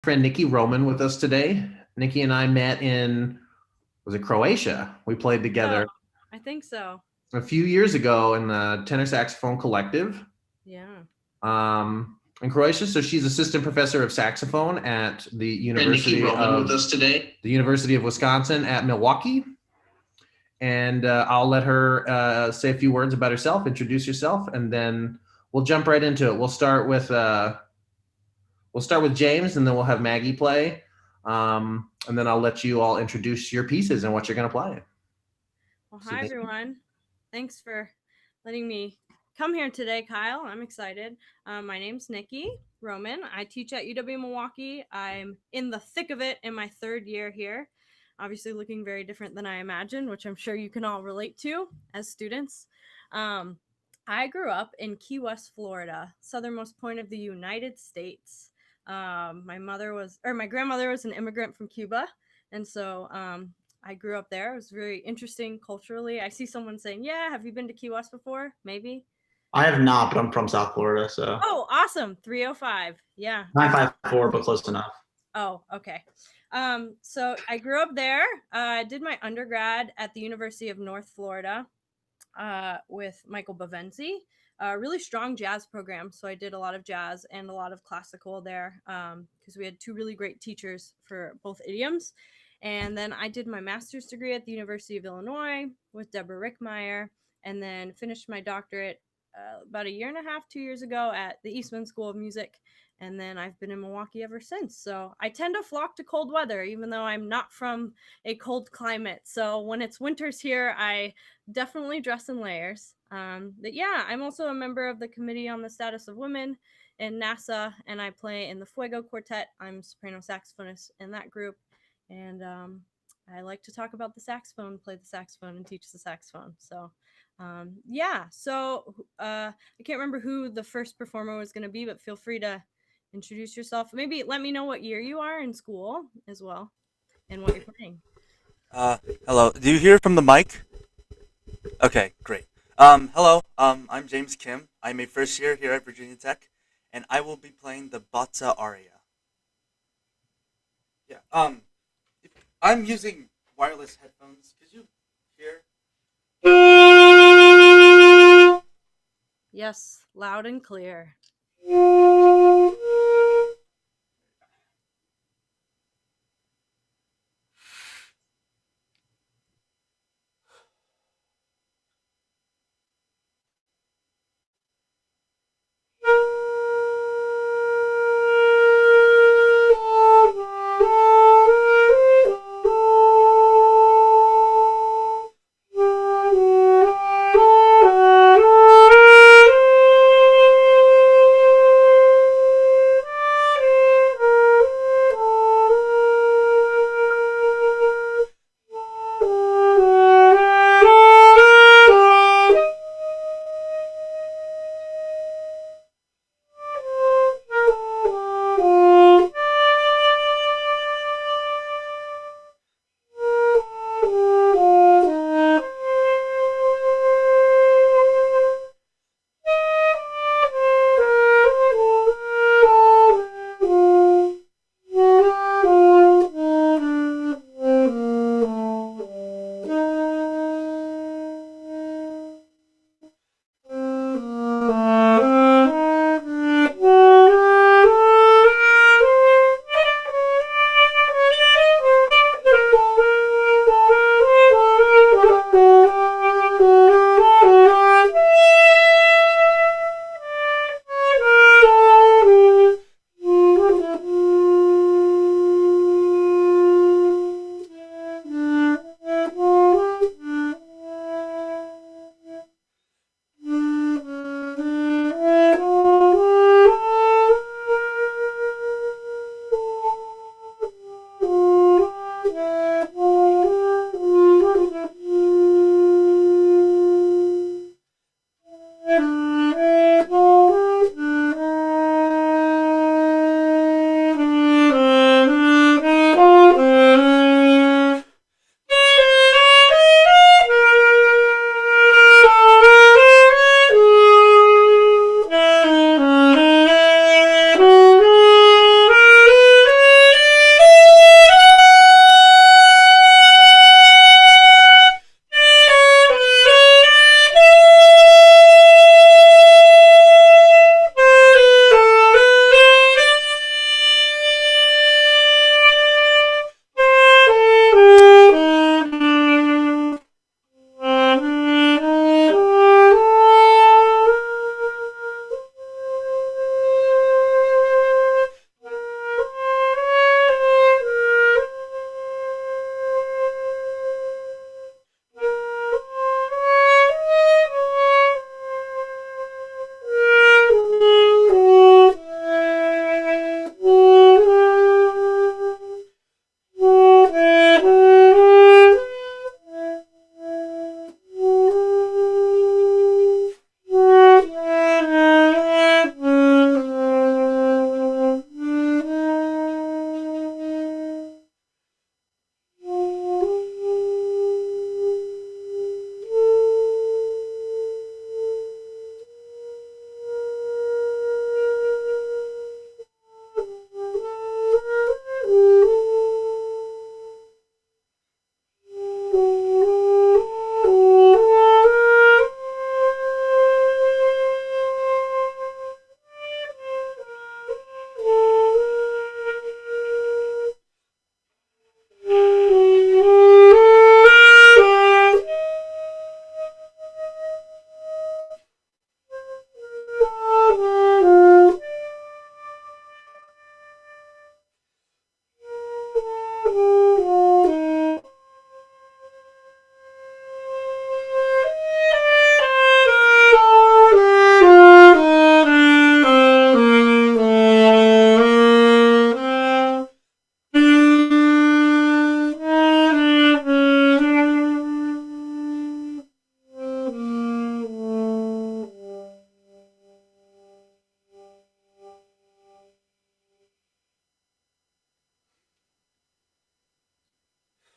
friend Nicki Roman with us today. Nicki and I met in, was it Croatia? We played So, together I think so. a few years ago in the tenor saxophone collective Yeah. in Croatia. So she's assistant professor of saxophone at Friend Nicki Roman with us today. the University of Wisconsin at Milwaukee. And I'll let her say a few words about herself, introduce herself, and then we'll jump right into it. We'll start with James, and then we'll have Maggie play, and then I'll let you all introduce your pieces and what you're going to play. Well, So hi, thank you. everyone. Thanks for letting me come here today, Kyle. I'm excited. My name's Nicki Roman. I teach at UW Milwaukee. I'm in the thick of it in my third year here. Obviously, looking very different than I imagined, which I'm sure you can all relate to as students. Um, I grew up in Key West, Florida, southernmost point of the United States. My grandmother was an immigrant from Cuba, and so I grew up there. It was very interesting culturally. I see someone saying, "Yeah, have you been to Key West before?" Maybe. I have not, but I'm from South Florida, so Oh, awesome. 305. Yeah. 954, but close enough. Oh, okay. So I grew up there. I did my undergrad at the University of North Florida with Michael Bavenzi. Really strong jazz program. So I did a lot of jazz and a lot of classical there because we had two really great teachers for both idioms. And then I did my master's degree at the University of Illinois with Deborah Rickmeyer, and then finished my doctorate about a year and a half, 2 years ago at the Eastman School of Music. And then I've been in Milwaukee ever since. So I tend to flock to cold weather, even though I'm not from a cold climate. So when it's winters here, I definitely dress in layers. But yeah, I'm also a member of the Committee on the Status of Women in NASA, and I play in the Fuego Quartet. I'm soprano saxophonist in that group, and I like to talk about the saxophone, play the saxophone, and teach the saxophone. So yeah, so I can't remember who the first performer was going to be, but feel free to introduce yourself. Maybe let me know what year you are in school as well and what you're playing. Hello. Do you hear from the mic? Okay, great. Hello. I'm James Kim. I'm a first year here at Virginia Tech, and I will be playing the Bozza aria. Yeah. I'm using wireless headphones. Could you hear? Yes, loud and clear.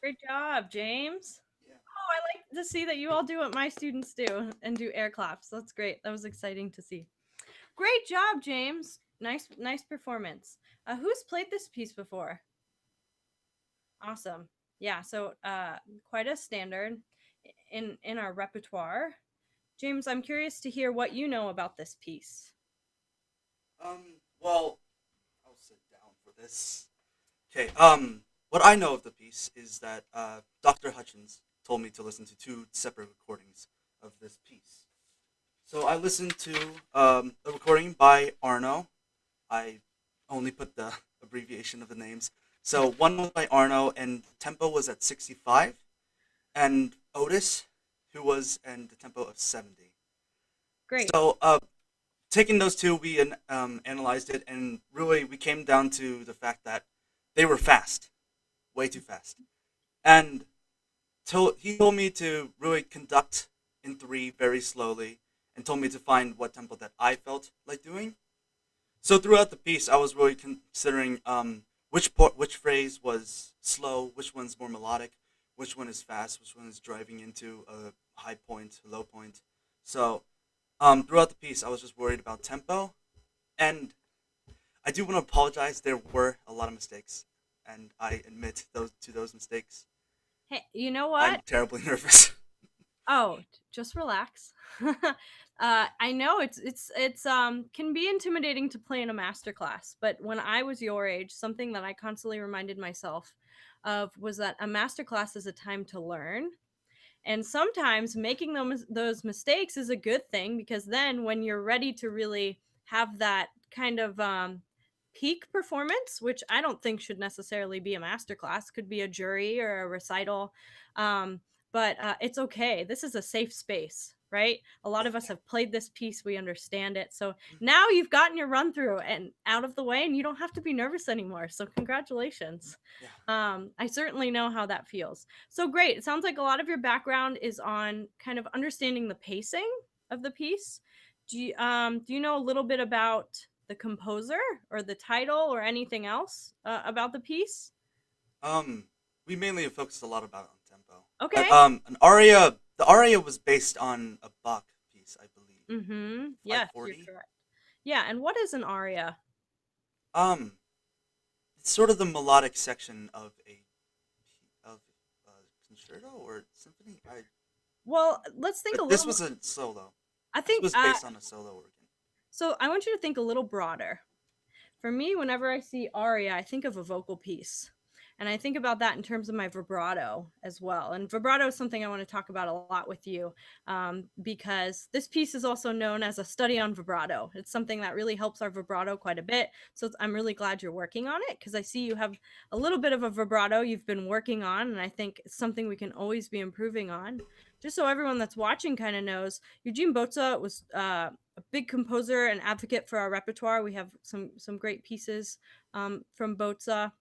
Great job, James. Yeah. Oh, I like to see that you all do what my students do and do air claps. That's great. That was exciting to see. Great job, James. Nice performance. Who's played this piece before? Awesome. Yeah, so quite a standard in our repertoire. James, I'm curious to hear what you know about this piece. Well, I'll sit down for this. Okay, what I know of the piece is that Dr. Hutchins told me to listen to 2 separate recordings of this piece. So I listened to a recording by Arno. I only put the abbreviation of the names. So one was by Arno, and tempo was at 65, and Otis, who was in the tempo of 70. Great. So taking those 2, we analyzed it, and really we came down to the fact that they were fast, way too fast. And he told me to really conduct in 3 very slowly, and told me to find what tempo that I felt like doing. So throughout the piece, I was really considering which phrase was slow, which one's more melodic, which one is fast, which one is driving into a high point, low point. So throughout the piece, I was just worried about tempo, and I do want to apologize. There were a lot of mistakes, and I admit those mistakes. Hey, you know what? I'm terribly nervous. Oh, just relax. I know it's can be intimidating to play in a master class, but when I was your age, something that I constantly reminded myself of was that a master class is a time to learn. And sometimes making those mistakes is a good thing, because then when you're ready to really have that kind of peak performance, which I don't think should necessarily be a master class, could be a jury or a recital, but it's okay. This is a safe space, right? A lot of us have played this piece, we understand it. So now you've gotten your run through and out of the way, and you don't have to be nervous anymore. So congratulations. I certainly know how that feels. So great. It sounds like a lot of your background is on kind of understanding the pacing of the piece. Do you know a little bit about the composer or the title or anything else about the piece? We mainly have focused a lot about on tempo. Okay. But, the aria was based on a Bach piece, I believe. Mm-hmm. Yes, you're correct. Yeah, and what is an aria? It's sort of the melodic section of a concerto or symphony. Well, let's think a little. This was a solo. I think this was based on a solo organ. So I want you to think a little broader. For me, whenever I see aria, I think of a vocal piece. And I think about that in terms of my vibrato as well. And vibrato is something I want to talk about a lot with you, because this piece is also known as a study on vibrato. It's something that really helps our vibrato quite a bit. So I'm really glad you're working on it, because I see you have a little bit of a vibrato you've been working on. And I think it's something we can always be improving on. Just so everyone that's watching kind of knows, Eugene Bozza was a big composer and advocate for our repertoire. We have some great pieces from Bozza.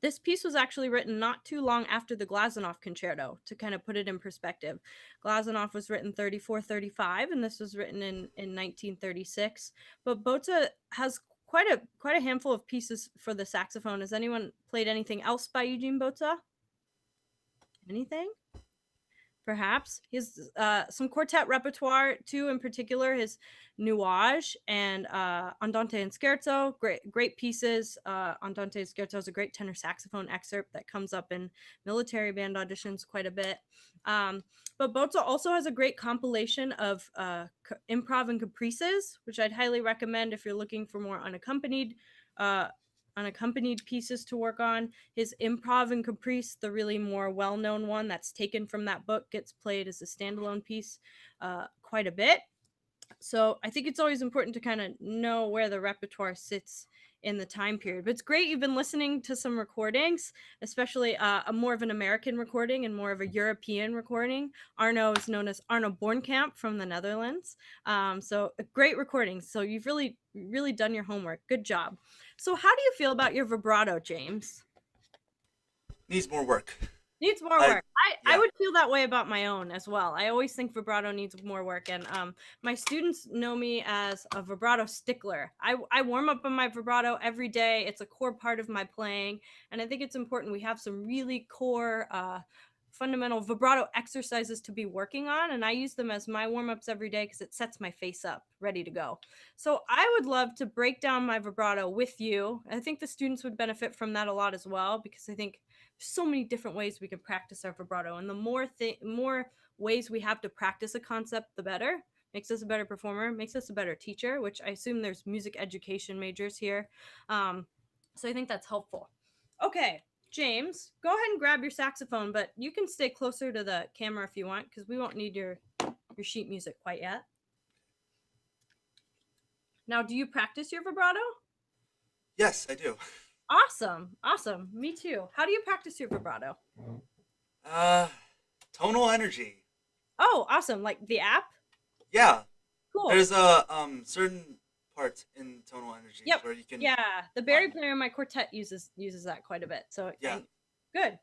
This piece was actually written not too long after the Glazunov concerto, to kind of put it in perspective. Glazunov was written 34-35, and this was written in 1936. But Bozza has quite a handful of pieces for the saxophone. Has anyone played anything else by Eugene Bozza? Anything? Perhaps. He has some quartet repertoire too, in particular his Nuage and Andante and Scherzo, great pieces. Andante and Scherzo is a great tenor saxophone excerpt that comes up in military band auditions quite a bit. But Bozza also has a great compilation of improv and caprices, which I'd highly recommend if you're looking for more unaccompanied pieces to work on. His Improv and Caprice, the really more well-known one that's taken from that book, gets played as a standalone piece quite a bit. So I think it's always important to kind of know where the repertoire sits in the time period. But it's great you've been listening to some recordings, especially a more of an American recording and more of a European recording. Arno is known as Arno Bornkamp from the Netherlands. So a great recording. So you've really done your homework. Good job. So how do you feel about your vibrato, James? Needs more work. Needs more work. I would feel that way about my own as well. I always think vibrato needs more work, and my students know me as a vibrato stickler. I warm up on my vibrato every day. It's a core part of my playing, and I think it's important we have some really core fundamental vibrato exercises to be working on, and I use them as my warm-ups every day because it sets my face up ready to go. So I would love to break down my vibrato with you. I think the students would benefit from that a lot as well, because I think so many different ways we can practice our vibrato, and the more ways we have to practice a concept, the better. Makes us a better performer, makes us a better teacher, which I assume there's music education majors here. So I think that's helpful. Okay, James, go ahead and grab your saxophone, but you can stay closer to the camera if you want, because we won't need your sheet music quite yet. Now, do you practice your vibrato? Yes, I do. Awesome. Me too. How do you practice your vibrato? Tonal energy. Oh, awesome. Like the app? Yeah. Cool. There's a certain part in tonal energy where you can. Yeah, the Barry player in my quartet uses that quite a bit. So yeah, good.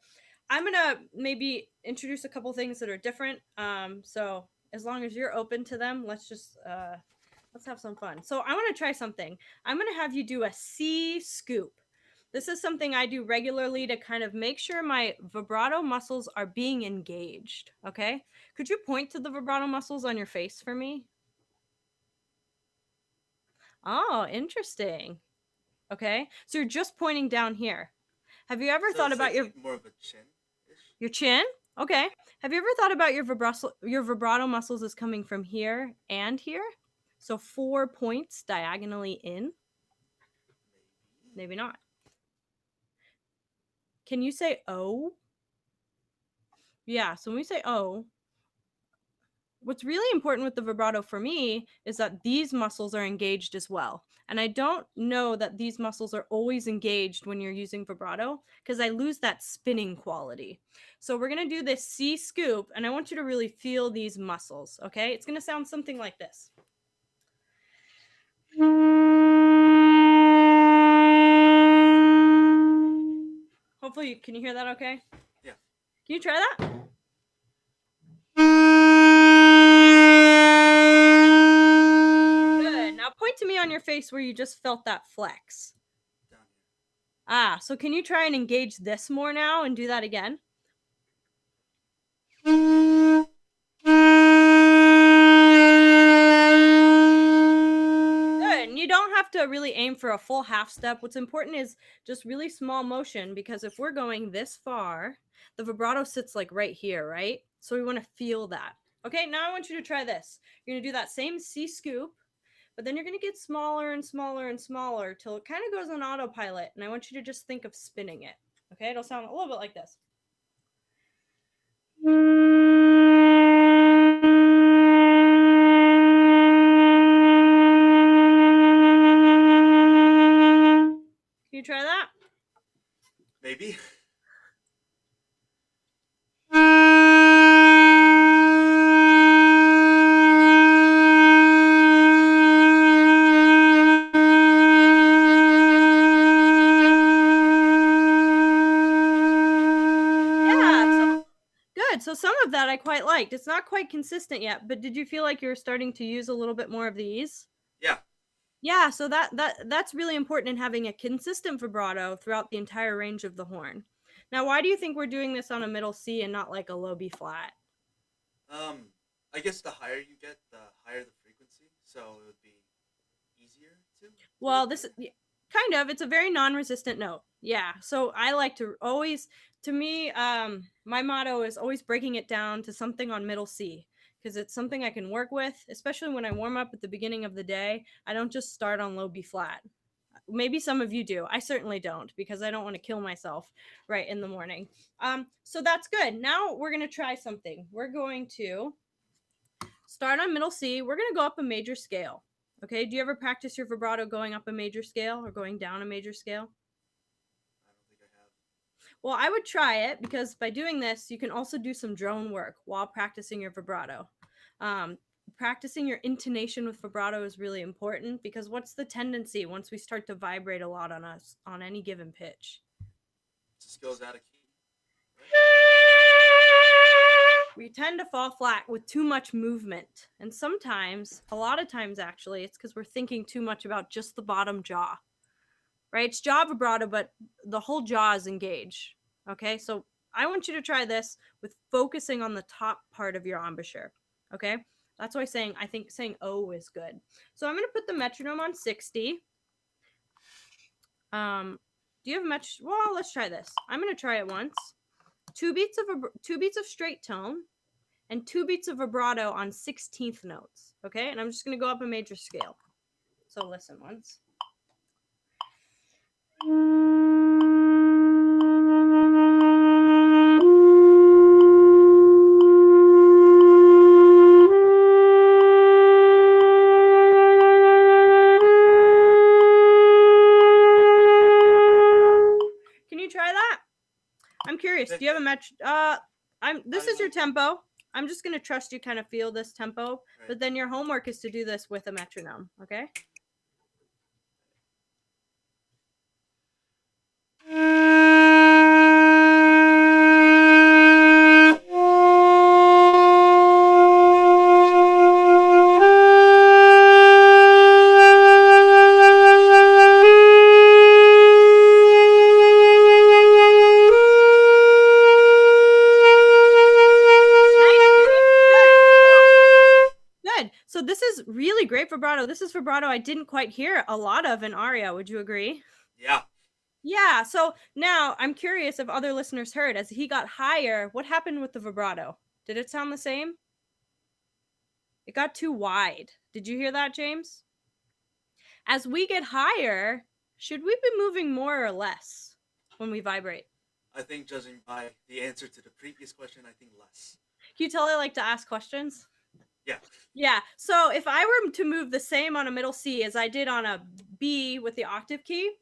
I'm gonna maybe introduce a couple things that are different. So as long as you're open to them, let's have some fun. So I want to try something. I'm gonna have you do a C scoop. This is something I do regularly to kind of make sure my vibrato muscles are being engaged. Okay, could you point to the vibrato muscles on your face for me? Oh, interesting. Okay, so you're just pointing down here. Have you ever thought about your more of a chin? Your chin? Okay. Have you ever thought about your vibrato muscles as coming from here and here? So 4 points diagonally in? Maybe not. Can you say O? Yeah, so when we say O, what's really important with the vibrato for me is that these muscles are engaged as well. And I don't know that these muscles are always engaged when you're using vibrato, because I lose that spinning quality. So we're going to do this C scoop, and I want you to really feel these muscles, okay? It's going to sound something like this. Hopefully, can you hear that okay? Yeah. Can you try that? Good. Now point to me on your face where you just felt that flex. Ah, so can you try and engage this more now and do that again? Good. And you don't have to really aim for a full half step. What's important is just really small motion, because if we're going this far, the vibrato sits like right here, right? So we want to feel that. Okay, now I want you to try this. You're going to do that same C scoop, but then you're going to get smaller and smaller and smaller till it kind of goes on autopilot. And I want you to just think of spinning it. Okay, it'll sound a little bit like this. Can you try that? Maybe. So some of that I quite liked. It's not quite consistent yet, but did you feel like you're starting to use a little bit more of these? Yeah. Yeah, so that's really important in having a consistent vibrato throughout the entire range of the horn. Now, why do you think we're doing this on a middle C and not like a low B flat? I guess the higher you get, the higher the frequency, so it would be easier to. Well, this kind of, it's a very non-resistant note. Yeah, so I like to always, to me, my motto is always breaking it down to something on middle C, because it's something I can work with, especially when I warm up at the beginning of the day. I don't just start on low B flat. Maybe some of you do. I certainly don't, because I don't want to kill myself right in the morning. So that's good. Now we're going to try something. We're going to start on middle C. We're going to go up a major scale. Okay, do you ever practice your vibrato going up a major scale or going down a major scale? I don't think I have. Well, I would try it, because by doing this, you can also do some drone work while practicing your vibrato. Practicing your intonation with vibrato is really important, because what's the tendency once we start to vibrate a lot on us on any given pitch? It just goes out of key. we tend to fall flat with too much movement. And sometimes, a lot of times actually, it's because we're thinking too much about just the bottom jaw, right? It's jaw vibrato, but the whole jaw is engaged. Okay, so I want you to try this with focusing on the top part of your embouchure. Okay, that's why I think saying O is good. So I'm going to put the metronome on 60. Do you have well, let's try this. I'm going to try it once. Two beats of straight tone and 2 beats of vibrato on 16th notes. Okay, and I'm just going to go up a major scale. So listen once. Can you try that? I'm curious. Do you have a match? This is your tempo. I'm just going to trust you kind of feel this tempo, right. But then your homework is to do this with a metronome, okay? Really great vibrato. This is vibrato I didn't quite hear a lot of in aria. Would you agree? Yeah. So now I'm curious if other listeners heard as he got higher, what happened with the vibrato? Did it sound the same? It got too wide. Did you hear that, James? As we get higher, should we be moving more or less when we vibrate? I think judging by the answer to the previous question, I think less. Can you tell I like to ask questions? Yeah. Yeah. So if I were to move the same on a middle C as I did on a B with the octave key,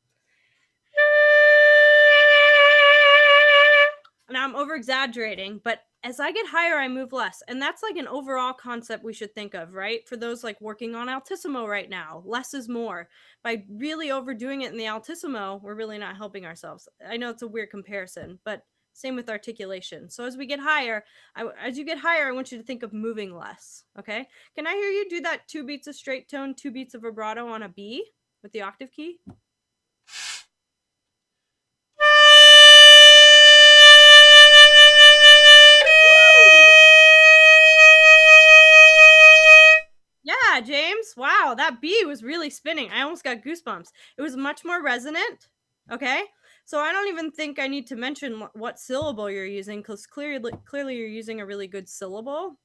now I'm over exaggerating, but as I get higher, I move less. And that's like an overall concept we should think of, right? For those like working on altissimo right now, less is more. By really overdoing it in the altissimo, we're really not helping ourselves. I know it's a weird comparison, but same with articulation. So as we get higher, I want you to think of moving less, okay? Can I hear you do that 2 beats of straight tone, 2 beats of vibrato on a B with the octave key? Yeah, James. Wow, that B was really spinning. I almost got goosebumps. It was much more resonant, okay? So I don't even think I need to mention what syllable you're using because clearly you're using a really good syllable.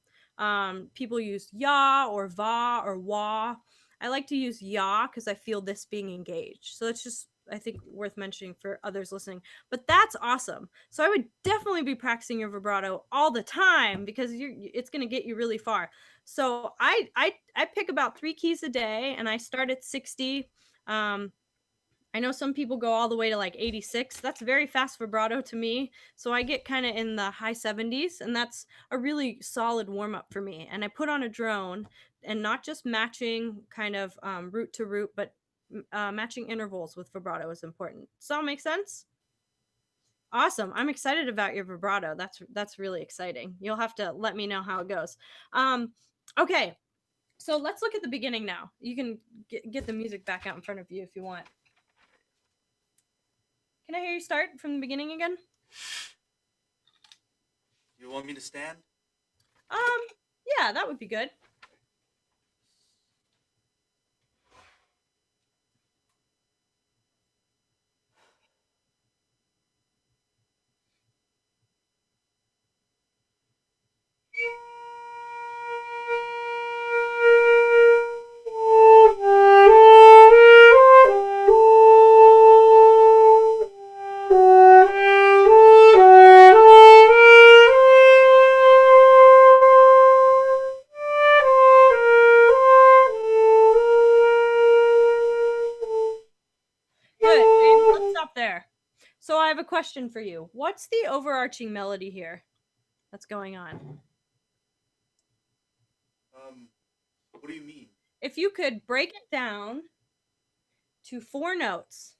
People use ya or va or wa. I like to use ya because I feel this being engaged. So it's just, I think, worth mentioning for others listening. But that's awesome. So I would definitely be practicing your vibrato all the time because it's going to get you really far. So I pick about 3 keys a day and I start at 60. I know some people go all the way to like 86. That's very fast vibrato to me. So I get kind of in the high 70s, and that's a really solid warm up for me. And I put on a drone and not just matching kind of root to root, but matching intervals with vibrato is important. Does that make sense? Awesome. I'm excited about your vibrato. That's really exciting. You'll have to let me know how it goes. Okay. So let's look at the beginning now. You can get the music back out in front of you if you want. Can I hear you start from the beginning again? You want me to stand? Yeah, that would be good. So I have a question for you. What's the overarching melody here that's going on? What do you mean? If you could break it down to 4 notes,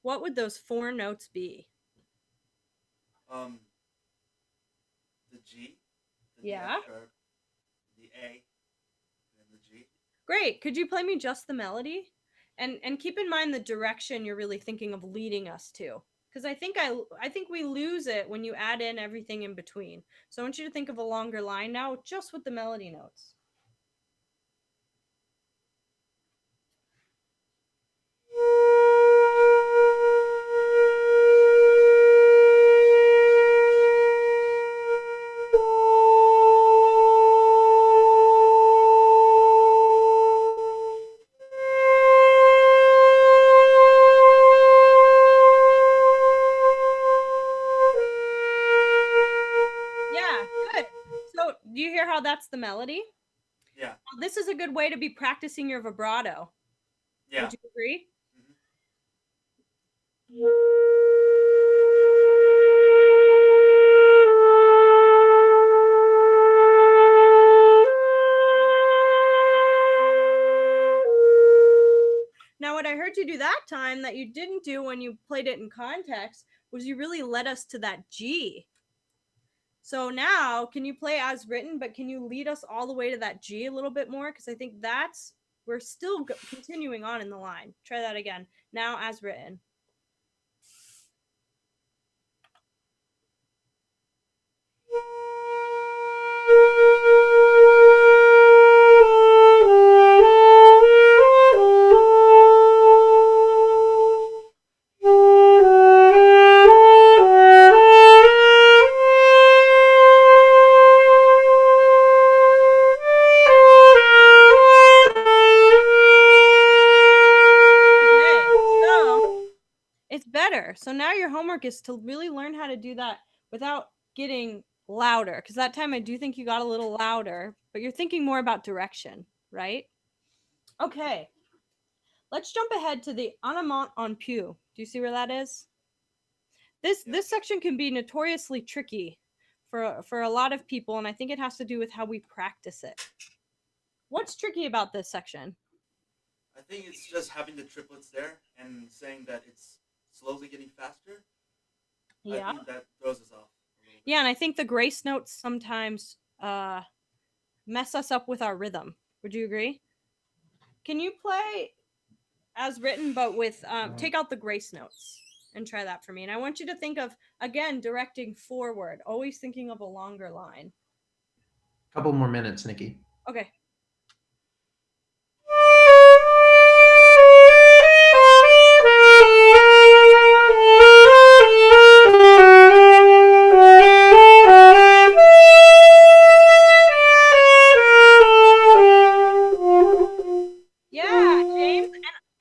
what would those 4 notes be? The G, the Yeah. F sharp, the A, and then the G. Great. Could you play me just the melody? And keep in mind the direction you're really thinking of leading us to. Because I think we lose it when you add in everything in between. So I want you to think of a longer line now just with the melody notes. Yeah, good. So do you hear how that's the melody? Yeah. Well, this is a good way to be practicing your vibrato. Yeah. Would you agree? Now, what I heard you do that time that you didn't do when you played it in context was you really led us to that G. So now, can you play as written, but can you lead us all the way to that G a little bit more? Because I think we're still continuing on in the line. Try that again. Now, as written. So now your homework is to really learn how to do that without getting louder. Because that time I do think you got a little louder, but you're thinking more about direction, right? Okay. Let's jump ahead to the Anamant en Pieux. Do you see where that is? This section can be notoriously tricky for a lot of people, and I think it has to do with how we practice it. What's tricky about this section? I think it's just having the triplets there and saying that it's slowly getting faster. Yeah. I think that throws us off. Yeah, and I think the grace notes sometimes mess us up with our rhythm. Would you agree? Can you play as written, but with take out the grace notes and try that for me? And I want you to think of, again, directing forward, always thinking of a longer line. Couple more minutes, Nicki. Okay. Yeah, James.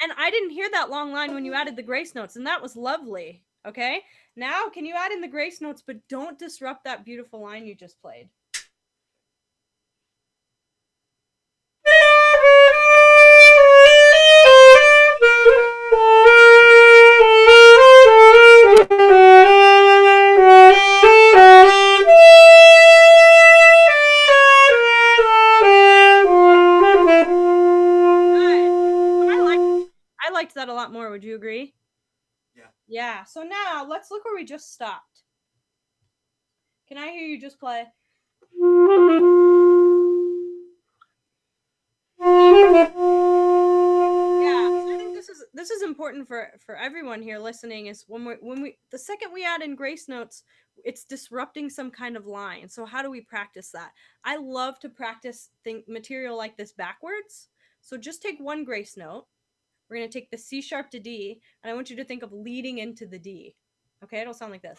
And I didn't hear that long line when you added the grace notes, and that was lovely. Okay. Now, can you add in the grace notes, but don't disrupt that beautiful line you just played? I liked that a lot more. Would you agree? Yeah. Yeah. So now let's look where we just stopped. Can I hear you just play? Yeah. So I think this is important for everyone here listening. Is when we the second we add in grace notes, it's disrupting some kind of line. So how do we practice that? I love to practice material like this backwards. So just take one grace note. We're going to take the C sharp to D, and I want you to think of leading into the D. Okay, it'll sound like this.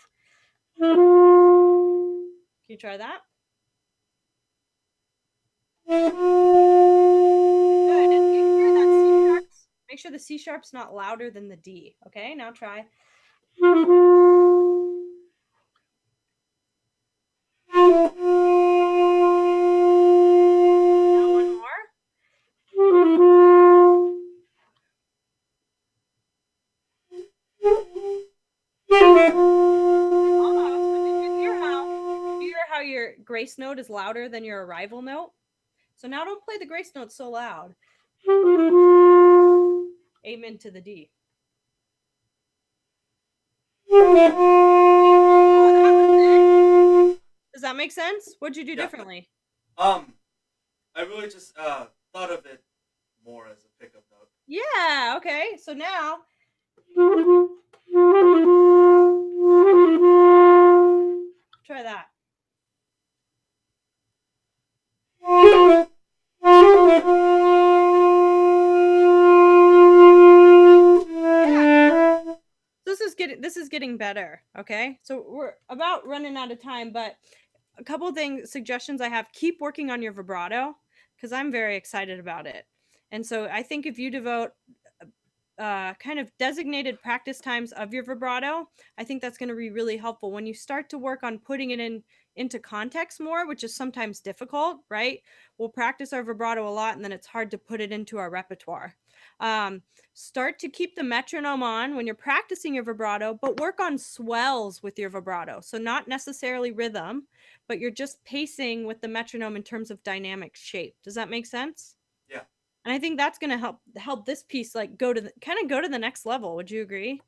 Can you try that? Good. And you hear that C sharp? Make sure the C sharp's not louder than the D. Okay, now try. Now one more. How your grace note is louder than your arrival note? So now don't play the grace note so loud. Aim into the D. Oh, that was it. Does that make sense? What'd you do differently? I really just thought of it more as a pickup note. Yeah, okay. So now try that. Yeah. This is getting better, okay? So we're about running out of time, but a couple things, suggestions I have: keep working on your vibrato because I'm very excited about it. And so I think if you devote kind of designated practice times of your vibrato, I think that's going to be really helpful when you start to work on putting it into context more, which is sometimes difficult, right? We'll practice our vibrato a lot and then it's hard to put it into our repertoire. Start to keep the metronome on when you're practicing your vibrato, but work on swells with your vibrato. So not necessarily rhythm, but you're just pacing with the metronome in terms of dynamic shape. Does that make sense? Yeah. And I think that's going to help this piece like go to the next level. Would you agree?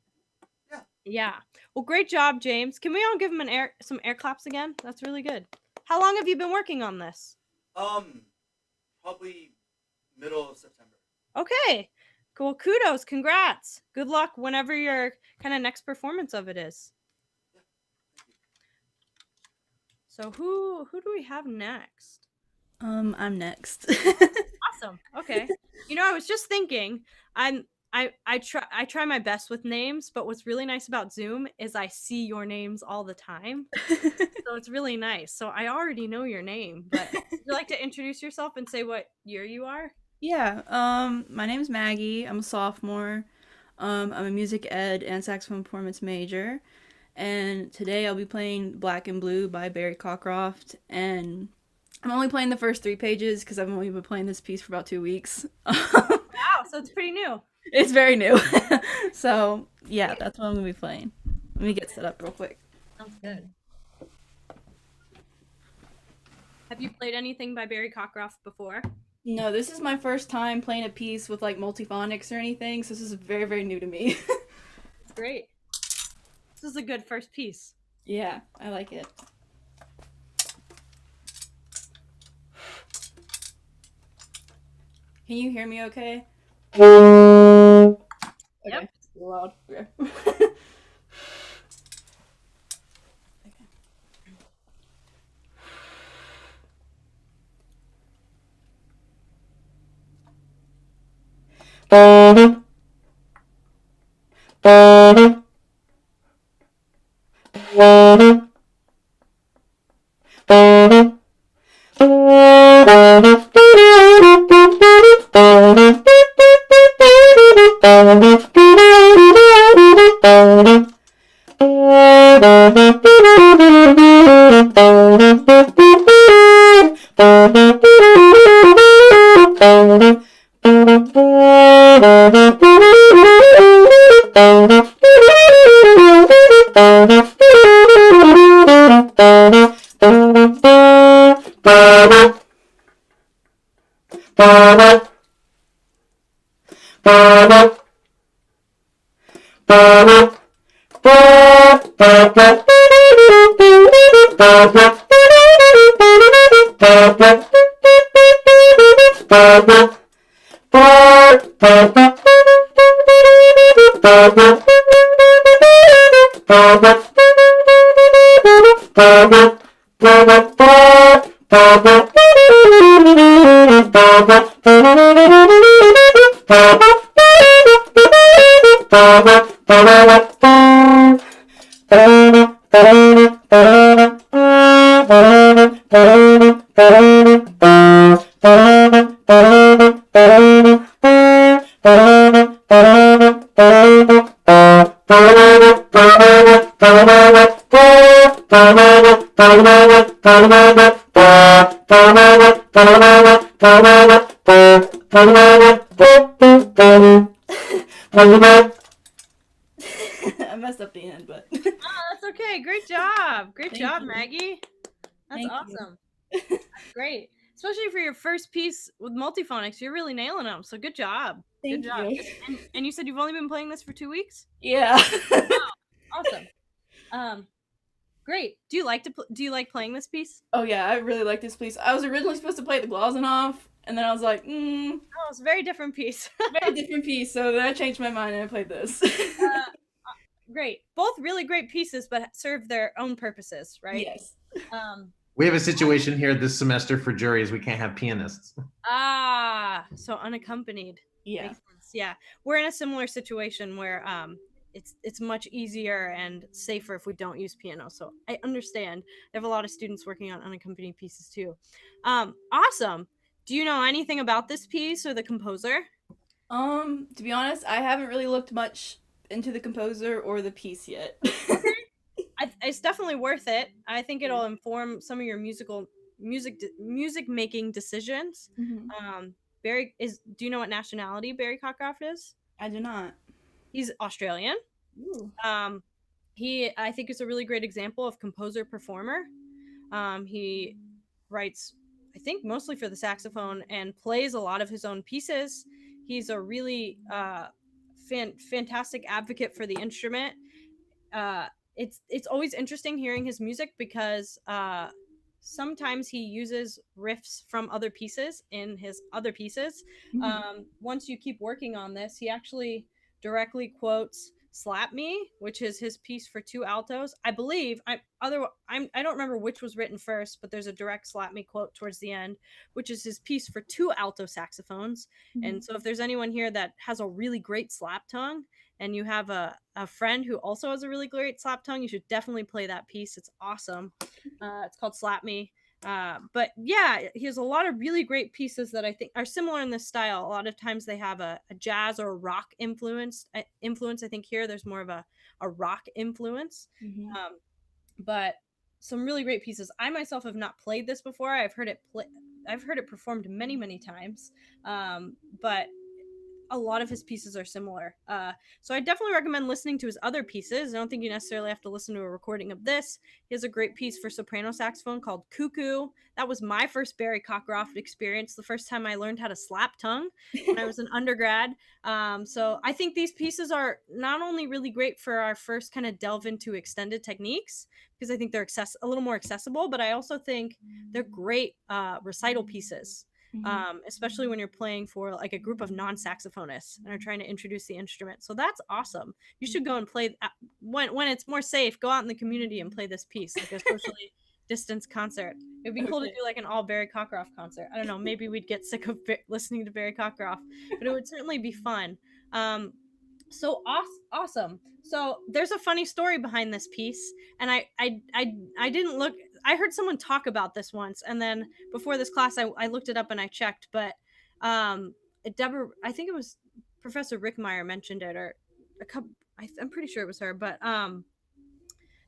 Yeah. Yeah. Well, great job, James. Can we all give him some air claps again? That's really good. How long have you been working on this? Probably middle of September. Okay. Cool. Kudos. Congrats. Good luck whenever your kind of next performance of it is. Yeah. Thank you. So who do we have next? I'm next. Awesome. Okay. You know, I was just thinking, I try my best with names, but what's really nice about Zoom is I see your names all the time. So it's really nice. So I already know your name, but would you like to introduce yourself and say what year you are? Yeah, my name's Maggie. I'm a sophomore. I'm a music ed and saxophone performance major. And today I'll be playing Black and Blue by Barry Cockcroft. And I'm only playing the first 3 pages because I've only been playing this piece for about 2 weeks. Wow, so it's pretty new. It's very new. So, yeah, that's what I'm going to be playing. Let me get set up real quick. Sounds good. Have you played anything by Barry Cockcroft before? No, this is my first time playing a piece with like Multiphonics or anything, so this is very, very new to me. It's great. This is a good first piece. Yeah, I like it. Can you hear me okay? Yep. Okay, it's a little loud. Okay. I messed up the end, but Oh, that's okay. Great job. Great Thank job, you. Maggie. That's Thank you. awesome. That's great. Especially for your first piece with Multiphonics. You're really nailing them. So good job. Thank Good job. you. And you said you've only been playing this for 2 weeks? Yeah. Awesome. Great. Do you like playing this piece? Oh yeah, I really like this piece. I was originally supposed to play the Glazunov, and then I was like, Oh, it's a very different piece. very different piece. So then I changed my mind and I played this. Great. Both really great pieces, but serve their own purposes, right? Yes. We have a situation here this semester for juries. We can't have pianists. So unaccompanied. Yeah. Makes sense. Yeah. We're in a similar situation where it's much easier and safer if we don't use piano. So I understand. I have a lot of students working on unaccompanied pieces too. Awesome. Do you know anything about this piece or the composer? To be honest, I haven't really looked much into the composer or the piece yet. It's definitely worth it. I think it'll inform some of your music making decisions. Mm-hmm. Do you know what nationality Barry Cockcroft is? I do not. He's Australian. Ooh. He, I think, is a really great example of composer performer. He writes, I think, mostly for the saxophone and plays a lot of his own pieces. He's a really fantastic advocate for the instrument. It's always interesting hearing his music because sometimes he uses riffs from other pieces in his other pieces. Mm-hmm. Once you keep working on this, he actually directly quotes "Slap Me," which is his piece for two altos. I believe I don't remember which was written first, but there's a direct "Slap Me" quote towards the end, which is his piece for two alto saxophones. Mm-hmm. And so if there's anyone here that has a really great slap tongue and you have a friend who also has a really great slap tongue, you should definitely play that piece. It's awesome. It's called "Slap Me." But yeah, he has a lot of really great pieces that I think are similar in this style. A lot of times they have a jazz or a rock influence. I think here there's more of a rock influence. Mm-hmm. But some really great pieces. I myself have not played this before. I've heard it performed many times. But a lot of his pieces are similar. So I definitely recommend listening to his other pieces. I don't think you necessarily have to listen to a recording of this. He has a great piece for soprano saxophone called Cuckoo. That was my first Barry Cockcroft experience, the first time I learned how to slap tongue when I was an undergrad. So I think these pieces are not only really great for our first kind of delve into extended techniques, because I think they're a little more accessible, but I also think they're great recital pieces. Especially when you're playing for like a group of non-saxophonists and are trying to introduce the instrument. So that's awesome. You should go and play when it's more safe. Go out in the community and play this piece, like a socially distanced concert. It'd be cool to do like an all Barry Cockcroft concert. I don't know. Maybe we'd get sick of listening to Barry Cockcroft, but it would certainly be fun. So awesome. So there's a funny story behind this piece, and I didn't look. I heard someone talk about this once, and then before this class, I looked it up and I checked. But Deborah, I think it was Professor Rickmeyer mentioned it, or a couple. I'm pretty sure it was her. But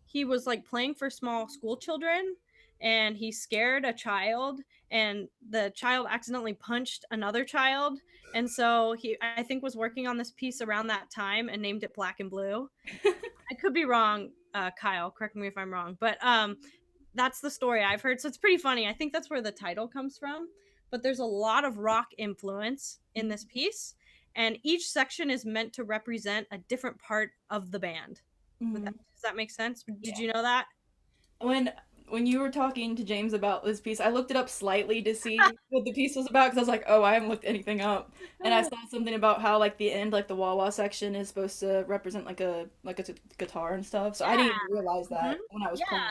he was like playing for small school children, and he scared a child, and the child accidentally punched another child. And so he, I think, was working on this piece around that time and named it Black and Blue. I could be wrong, Kyle. Correct me if I'm wrong. But that's the story I've heard. So it's pretty funny. I think that's where the title comes from. But there's a lot of rock influence in this piece. And each section is meant to represent a different part of the band. Mm-hmm. Does that make sense? Did you know that? When you were talking to James about this piece, I looked it up slightly to see what the piece was about because I was like, oh, I haven't looked anything up. And I saw something about how like the end, like the wah-wah section is supposed to represent like a guitar and stuff. So I didn't even realize that when I was playing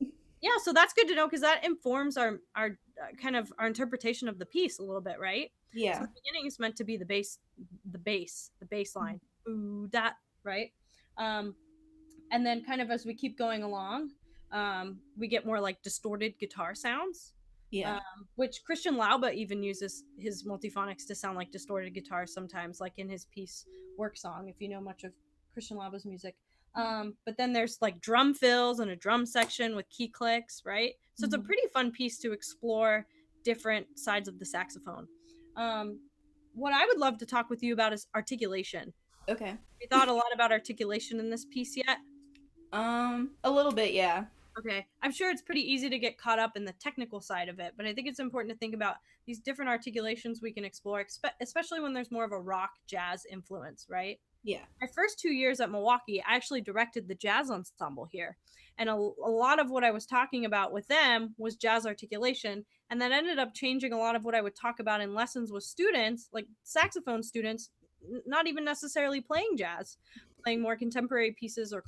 it. Yeah, so that's good to know because that informs our kind of our interpretation of the piece a little bit, right? Yeah. So the beginning is meant to be the bass line. Ooh, that, right? And then kind of as we keep going along, we get more like distorted guitar sounds. Yeah. Which Christian Lauba even uses his multiphonics to sound like distorted guitar sometimes, like in his piece Work Song, if you know much of Christian Lauba's music. But then there's like drum fills and a drum section with key clicks, right? So it's a pretty fun piece to explore different sides of the saxophone. What I would love to talk with you about is articulation. Okay. Have you thought a lot about articulation in this piece yet? A little bit, yeah. Okay. I'm sure it's pretty easy to get caught up in the technical side of it, but I think it's important to think about these different articulations we can explore, especially when there's more of a rock jazz influence, right? Yeah. My first 2 years at Milwaukee, I actually directed the jazz ensemble here. And a lot of what I was talking about with them was jazz articulation. And that ended up changing a lot of what I would talk about in lessons with students, like saxophone students, not even necessarily playing jazz, playing more contemporary pieces or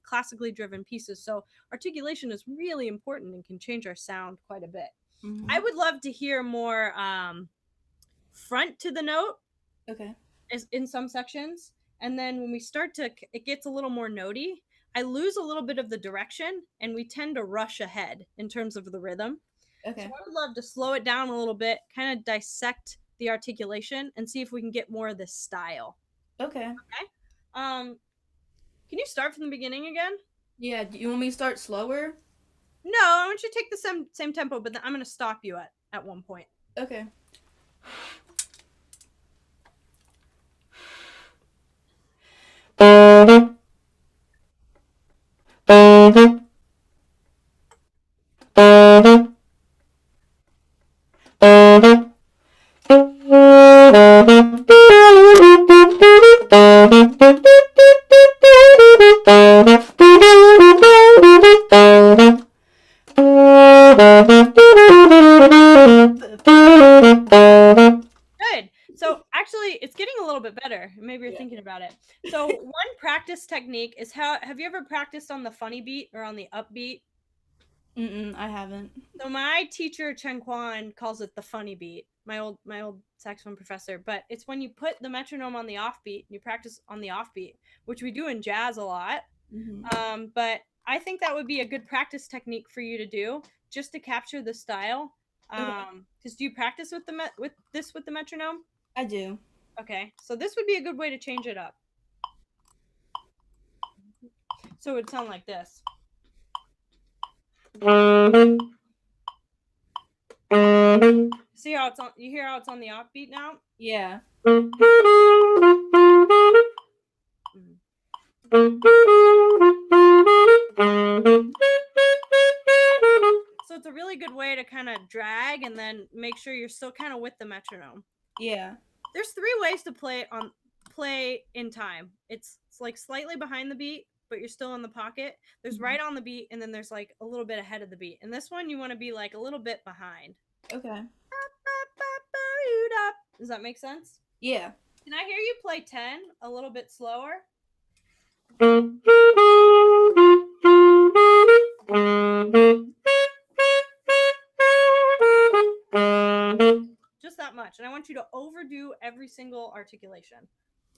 classically driven pieces. So articulation is really important and can change our sound quite a bit. Mm-hmm. I would love to hear more front to the note. Okay. In some sections, and then when we start to, it gets a little more notey. I lose a little bit of the direction, and we tend to rush ahead in terms of the rhythm. Okay. So I would love to slow it down a little bit, kind of dissect the articulation, and see if we can get more of this style. Okay. Okay. Can you start from the beginning again? Yeah. Do you want me to start slower? No, I want you to take the same tempo, but then I'm going to stop you at one point. Okay. Good. So actually, it's getting a little bit better. Maybe you're thinking about it. So one practice technique is have you ever practiced on the funny beat or on the upbeat? I haven't. So my teacher Chen Quan calls it the funny beat. My old saxophone professor, but it's when you put the metronome on the offbeat and you practice on the offbeat, which we do in jazz a lot. Mm-hmm. But I think that would be a good practice technique for you to do just to capture the style. Because do you practice with the metronome? I do. Okay, so this would be a good way to change it up. So it would sound like this. See how it's on? You hear how it's on the offbeat now? Yeah. So it's a really good way to kind of drag and then make sure you're still kind of with the metronome. Yeah. There's 3 ways to play in time. It's like slightly behind the beat, but you're still in the pocket. There's right on the beat, and then there's like a little bit ahead of the beat. And this one you want to be like a little bit behind. Okay. Does that make sense? Yeah. Can I hear you play 10 a little bit slower? Just that much. And I want you to overdo every single articulation.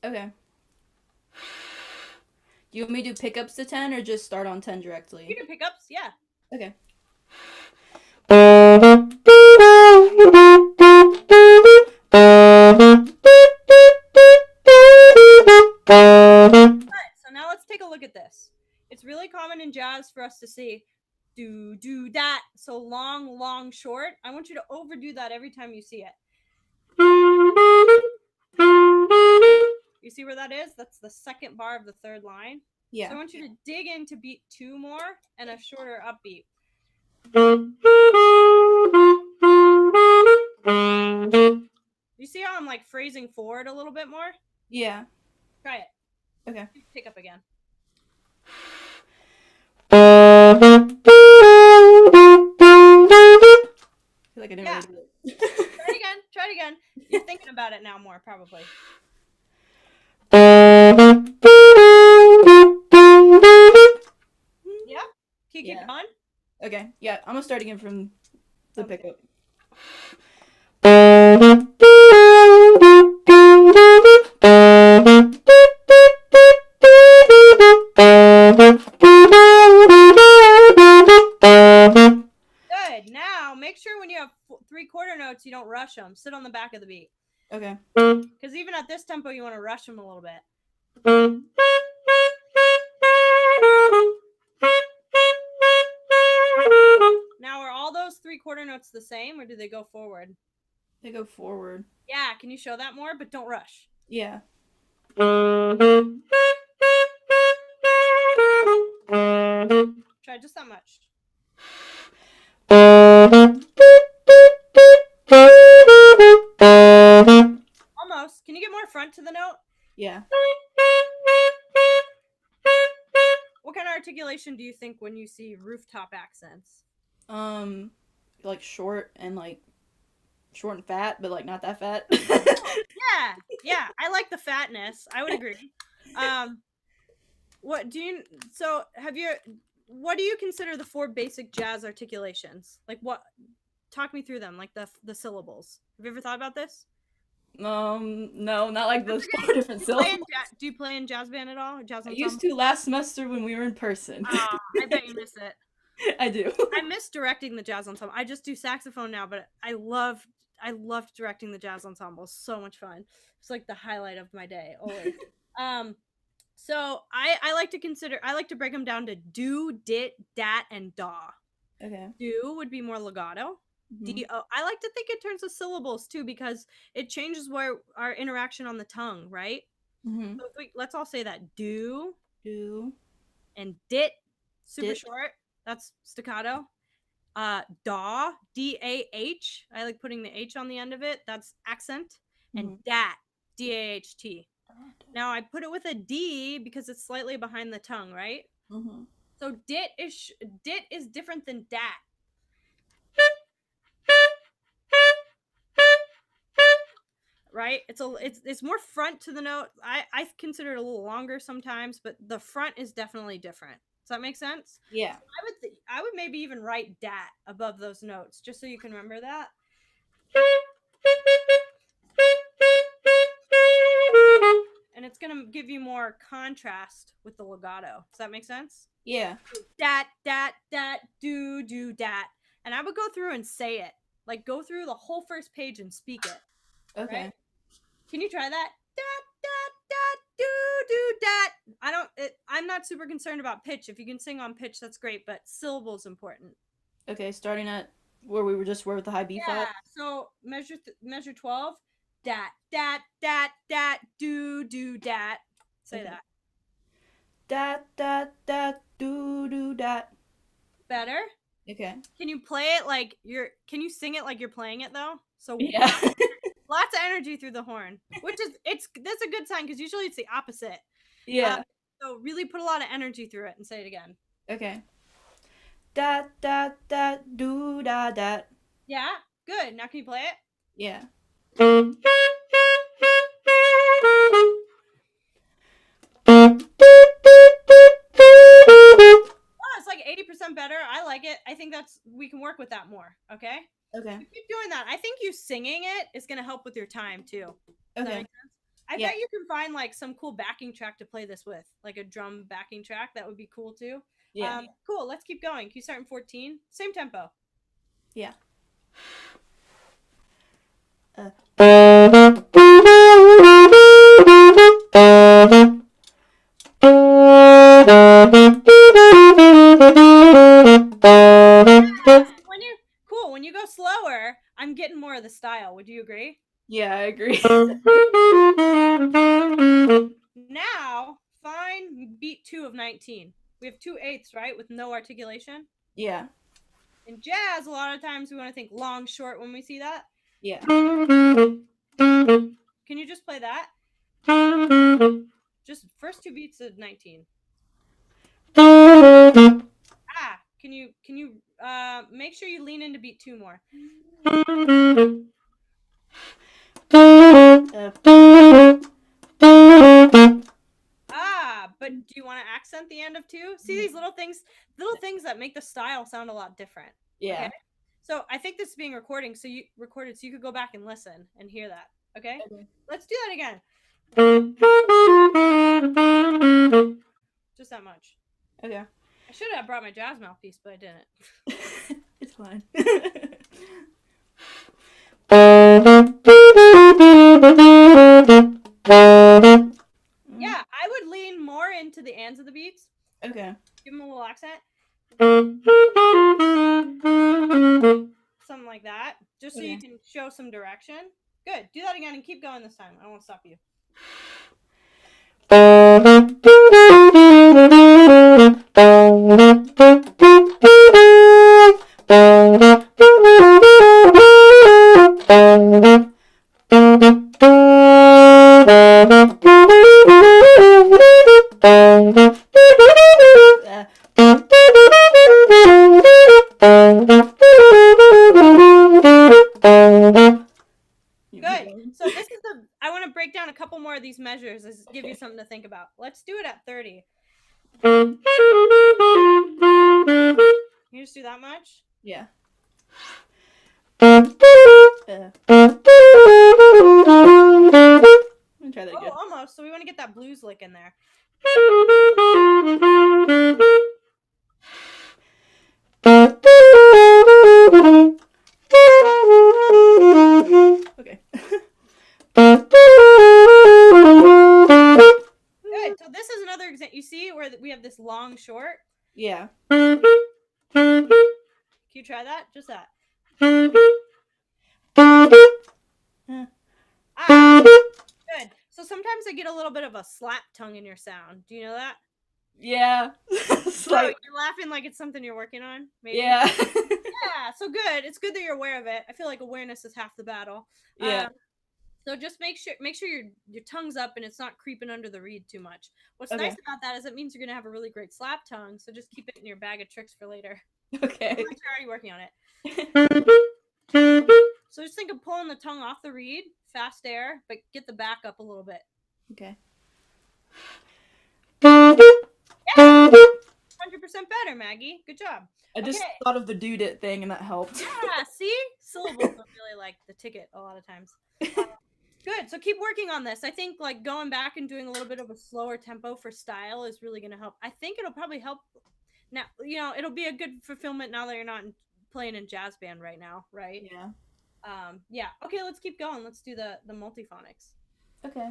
Okay. Do you want me to do pickups to 10 or just start on 10 directly? You do pickups, yeah. Okay. So now let's take a look at this. It's really common in jazz for us to see do that. So long, short. I want you to overdo that every time you see it. You see where that is? That's the second bar of the third line. Yeah. So I want you to dig into beat 2 more and a shorter upbeat. You see how I'm like phrasing forward a little bit more? Yeah. Try it. Okay. Pick up again. I feel like I didn't really do it. Try it again. You're thinking about it now more, probably. Yeah? Can you keep going? Okay. Yeah, I'm gonna start again from the pickup. Good. Now, make sure when you have 3 quarter notes, you don't rush them. Sit on the back of the beat. Okay. Because even at this tempo, you want to rush them a little bit. Now, are all those 3 quarter notes the same, or do they go forward? They go forward. Yeah, can you show that more? But don't rush. Yeah. Try just that much. Almost. Can you get more front to the note? Yeah. What kind of articulation do you think when you see rooftop accents? Like short and fat, but like not that fat. Yeah, I like the fatness. I would agree. What do you consider the 4 basic jazz articulations? Like what? Talk me through them, like the syllables. Have you ever thought about this? No, not like those 4 different syllables. Do you play in jazz band at all? Jazz ensemble? I used to last semester when we were in person. I bet you miss it. I do. I miss directing the jazz ensemble. I just do saxophone now, but I loved directing the jazz ensemble. So much fun. It's like the highlight of my day always. So I like to break them down to do, dit, dat, and da. Okay. Do would be more legato. D-O. I like to think in terms of syllables too, because it changes where our interaction on the tongue, right? Mm-hmm. So let's all say that. Do. And dit, super short. That's staccato. Da, D-A-H. I like putting the H on the end of it. That's accent. And dat, D-A-H-T. Now I put it with a D because it's slightly behind the tongue, right? Mm-hmm. So dit is different than dat. Right? It's more front to the note. I consider it a little longer sometimes, but the front is definitely different. Does that make sense? Yeah. So I would maybe even write dat above those notes just so you can remember that. And it's going to give you more contrast with the legato. Does that make sense? Yeah. Dat, dat, dat, do, dat. And I would go through and say it. Like, go through the whole first page and speak it. Okay. Right? Can you try that? Dat, dat, dat, do, dat. I'm not super concerned about pitch. If you can sing on pitch, that's great. But syllable is important. Okay, starting at where we were with the high B flat. Yeah, so measure 12. Dat, dat, dat, dat, do, dat. Say that. Dat, dat, dat, do, dat. Better? Okay. Can you play it like can you sing it like you're playing it though? So yeah. Lots of energy through the horn, which is that's a good sign because usually it's the opposite. Yeah. So really put a lot of energy through it and say it again. Okay. Dat, dat, dat, do, dat. Yeah, good. Now can you play it? Yeah. Oh, it's like 80% better. I like it. I think we can work with that more. Okay. Okay. You keep doing that. I think you singing it is going to help with your time too. Does that make sense? I bet you can find like some cool backing track to play this with, like a drum backing track. That would be cool too. Yeah. Cool. Let's keep going. Can you start in 14? Same tempo. Yeah. When you go slower, I'm getting more of the style. Would you agree? Yeah, I agree. Now, find beat 2 of 19. We have 2/8, right? With no articulation. Yeah. In jazz, a lot of times we want to think long, short when we see that. Yeah. Can you just play that? Just first 2 beats of 19. Can you make sure you lean into beat 2 more? But do you want to accent the end of 2? See these little things that make the style sound a lot different. Yeah. Okay? So I think this is being recorded, so you could go back and listen and hear that. Okay? Let's do that again. Just that much. Okay. I should have brought my jazz mouthpiece, but I didn't. It's fine. Yeah, I would lean more into the ands of the beats. Okay. Give them a little accent. Something like that. Just so you can show some direction. Good. Do that again and keep going this time. I won't stop you. these measures is give you something to think about. Let's do it at 30. Can you just do that much? Yeah. Let me try that again. Oh, almost. So we want to get that blues lick in there. Okay. Good. So this is another example. You see where we have this long short? Yeah. Can you try that? Just that. Good. So sometimes I get a little bit of a slap tongue in your sound. Do you know that? Yeah. So you're laughing like it's something you're working on? Maybe? Yeah. Yeah, so good. It's good that you're aware of it. I feel like awareness is half the battle. Yeah. So just make sure your tongue's up and it's not creeping under the reed too much. What's Okay. nice about that is it means you're gonna have a really great slap tongue. So just keep it in your bag of tricks for later. Okay. You're already working on it. So just think of pulling the tongue off the reed, fast air, but get the back up a little bit. Okay. Yeah, 100% better, Maggie. Good job. I just thought of the dude it thing and that helped. Yeah, see? Syllables don't really like the ticket a lot of times. Good. So keep working on this. I think like going back and doing a little bit of a slower tempo for style is really going to help. I think it'll probably help. Now, it'll be a good fulfillment now that you're not playing in jazz band right now, right? Yeah. Yeah. Okay, let's keep going. Let's do the multiphonics. Okay.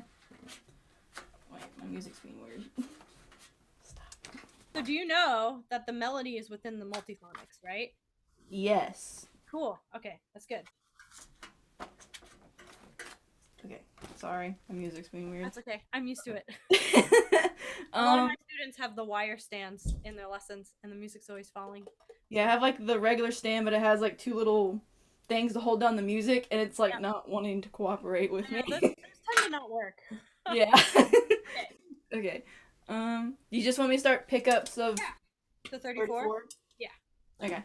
Wait, my music's being weird. Stop. So do you know that the melody is within the multiphonics, right? Yes. Cool. Okay, that's good. Okay. Sorry, my music's being weird. That's okay. I'm used to it. A lot of my students have the wire stands in their lessons, and the music's always falling. Yeah, I have like the regular stand, but it has like two little things to hold down the music, and it's like not wanting to cooperate with me. Those tend to not work. Yeah. Okay. You just want me to start pickups of the 34? Yeah. Okay.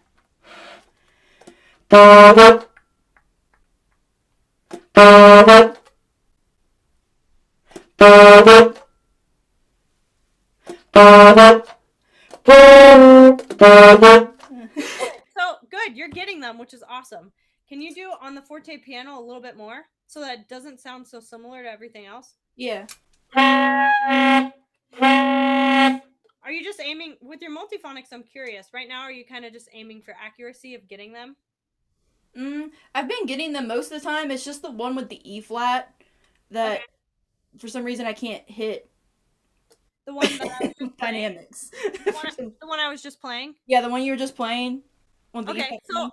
So good, you're getting them, which is awesome. Can you do on the forte piano a little bit more so that it doesn't sound so similar to everything else? Yeah. Are you just aiming with your multiphonics? I'm curious. Right now, are you kind of just aiming for accuracy of getting them? I've been getting them most of the time. It's just the one with the E flat that for some reason I can't hit. The one that I was just dynamics. The one I was just playing? Yeah, the one you were just playing. Okay, so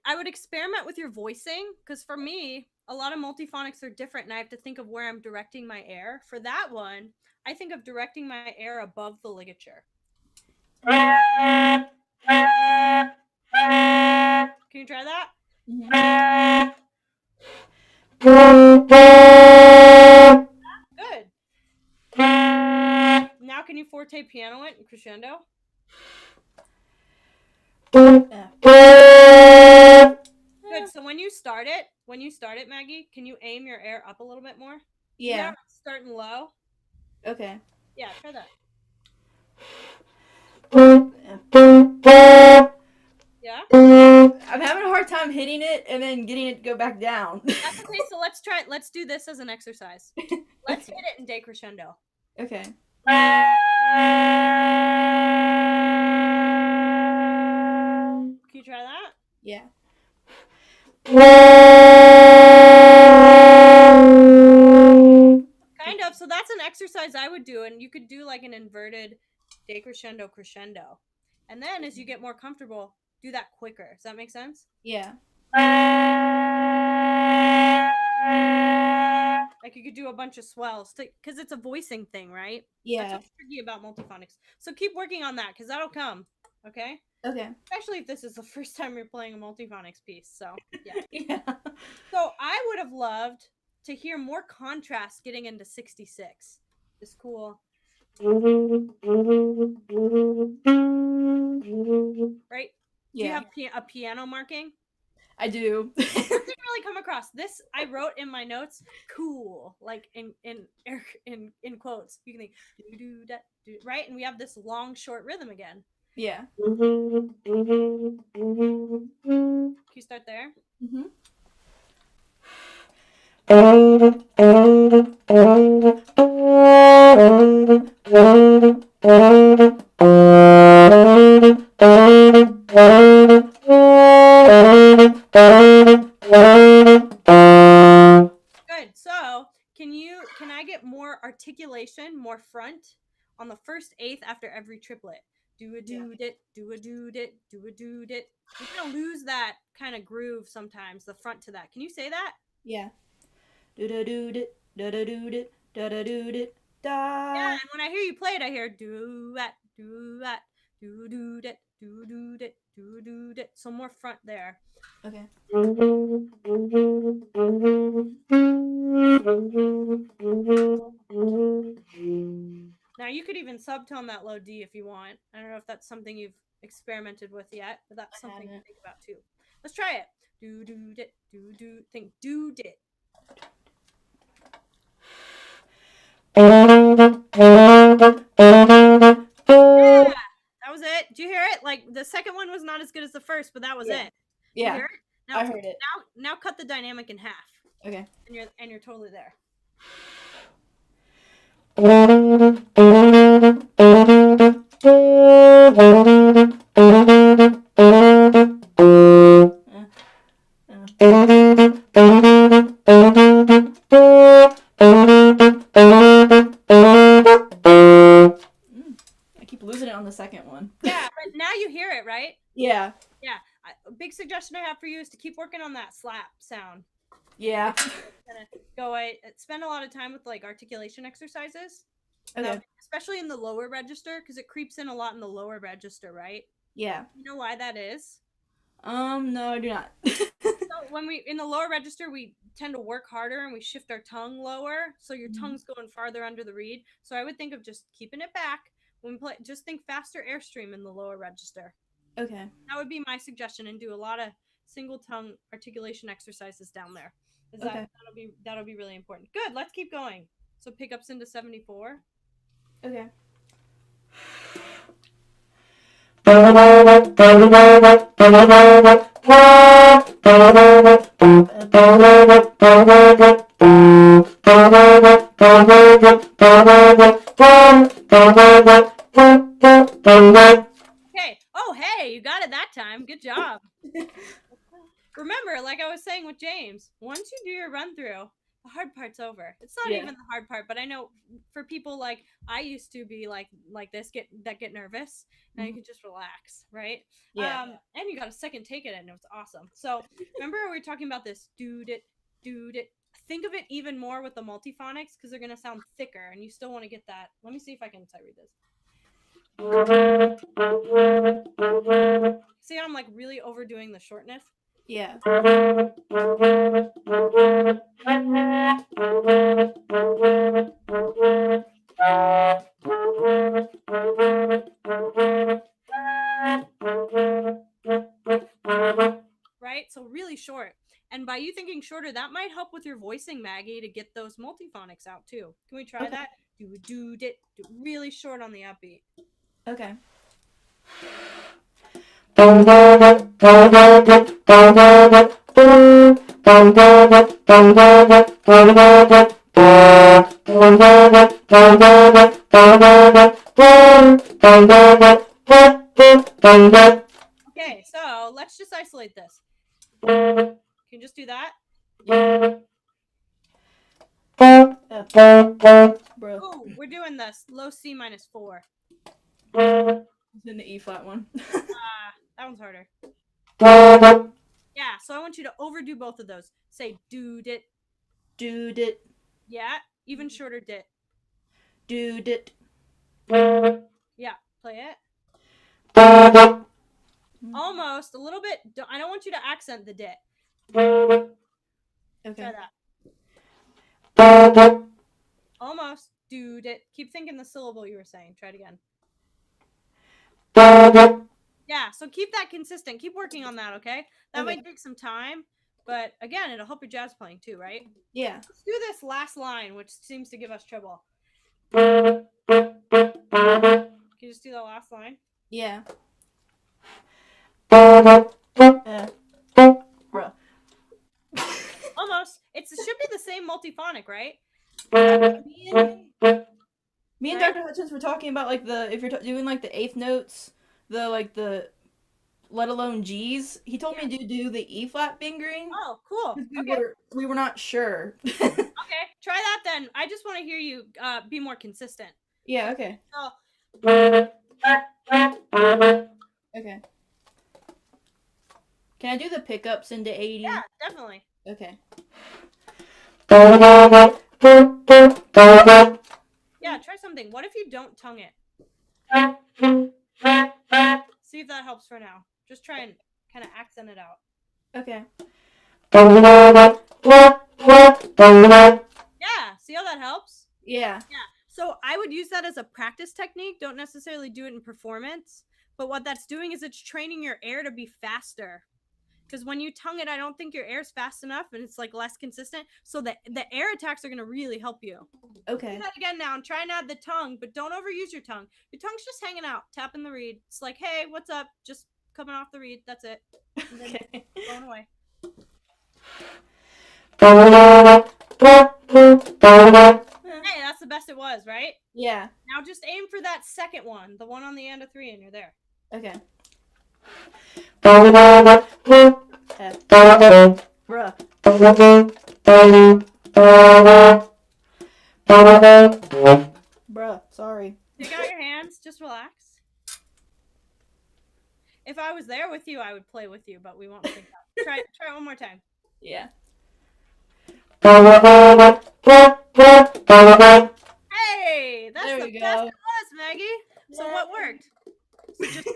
I would experiment with your voicing, because for me, a lot of multiphonics are different and I have to think of where I'm directing my air. For that one, I think of directing my air above the ligature. Can you try that? Good. Now can you forte piano it in crescendo? Good. So when you start it, Maggie, can you aim your air up a little bit more? Yeah. Starting low. Okay. Yeah, try that. Yeah? I'm having a hard time hitting it and then getting it to go back down. That's okay, so let's do this as an exercise. Let's hit it in decrescendo. Okay. Can you try that? Yeah. Kind of. So that's an exercise I would do, and you could do like an inverted decrescendo crescendo. And then as you get more comfortable, do that quicker. Does that make sense? Yeah. Like you could do a bunch of swells because it's a voicing thing, right? Yeah. That's what's tricky about multiphonics. So keep working on that because that'll come. Okay? Okay. Especially if this is the first time you're playing a multiphonics piece. So, yeah. Yeah. So I would have loved to hear more contrast getting into 66. It's cool. Right? Yeah. Do you have a piano marking? I do. It didn't really come across. This I wrote in my notes. Cool, like in quotes. You can think do that, right, and we have this long short rhythm again. Yeah. Can you start there? Mm-hmm. Good. So can I get more articulation, more front on the first eighth after every triplet? Do a do dit, do a do dit, do a do dit. You're gonna lose that kind of groove sometimes, the front to that. Can you say that? Yeah. Do da do dit, da da do dit, da da do dit, da. Yeah, and when I hear you play it, I hear do that, do that, do do dit, do do dit, do do dit. So more front there. Okay. Now you could even subtone that low D if you want. I don't know if that's something you've experimented with yet, but that's something to think about too. Let's try it. Do do dit, do do. Think do dit. Yeah, that was it. Did you hear it? Like the second one was not as good as the first, but that was it. Did you hear it? Now, I heard it. Now cut the dynamic in half. Okay. And you're totally there. I keep losing it on the second one. Yeah, but now you hear it, right? Yeah. Yeah. A big suggestion I have for you is to keep working on that slap sound. Yeah. Spend a lot of time with like articulation exercises. Okay. Especially in the lower register, because it creeps in a lot in the lower register, right? Yeah. You know why that is? No, I do not. So when we in the lower register, we tend to work harder and we shift our tongue lower, so your tongue's going farther under the reed. So I would think of just keeping it back when we play. Just think faster airstream in the lower register. Okay. That would be my suggestion, and do a lot of single tongue articulation exercises down there. Okay. That'll be really important. Good. Let's keep going. So pickups into 74. Okay. Okay. Oh, hey, you got it that time. Good job. Remember, like I was saying with James, once you do your run through, the hard part's over. It's not even the hard part, but I know for people like I used to be like this, get nervous. Now you can just relax, right? Yeah. And you got a second take at it, and it was awesome. So remember we were talking about this dude it. Think of it even more with the multiphonics because they're gonna sound thicker, and you still want to get that. Let me see if I can sight read this. See how I'm like really overdoing the shortness? Yeah. Right? So really short. And by you thinking shorter, that might help with your voicing, Maggie, to get those multiphonics out too. Can we try that? Do really short on the upbeat. Okay. Okay, so let's just isolate this. Can you just do that? Bro. Oh, we're doing this low C minus 4. It's in the E flat one. That one's harder. Yeah, so I want you to overdo both of those. Say do dit. Do dit. Yeah, even shorter dit. Do dit. Yeah, play it. Almost a little bit. I don't want you to accent the dit. Okay. Try that. Almost. Do dit. Keep thinking the syllable you were saying. Try it again. Yeah, so keep that consistent. Keep working on that, okay? That might take some time, but again, it'll help your jazz playing too, right? Yeah. Let's do this last line, which seems to give us trouble. Can you just do the last line? Yeah. Bruh. Almost. It should be the same multiphonic, right? Me and Dr. Hutchins were talking about like if you're doing like the eighth notes, the let alone G's. He told me to do the E flat fingering. Oh, cool. We were not sure. Okay, try that then. I just want to hear you be more consistent. Yeah. Okay. So. Okay. Can I do the pickups into 80? Yeah, definitely. Okay. Yeah, try something. What if you don't tongue it? See if that helps for now. Just try and kind of accent it out. Okay. Yeah, see how that helps? Yeah. Yeah. So I would use that as a practice technique. Don't necessarily do it in performance. But what that's doing is it's training your air to be faster. Because when you tongue it, I don't think your air's fast enough and it's like less consistent. So the air attacks are going to really help you. Okay. Do that again now and try and add the tongue, but don't overuse your tongue. Your tongue's just hanging out, tapping the reed. It's like, hey, what's up? Just coming off the reed. That's it. And then Okay. going away. Hey, that's the best it was, right? Yeah. Now just aim for that second one, the one on the end of 3, and you're there. Okay. Bruh. Bruh, sorry. Take out your hands, just relax. If I was there with you, I would play with you, but we won't think that. Try it one more time. Yeah. Hey, that's There the we best go. it was, Maggie. So what worked? Just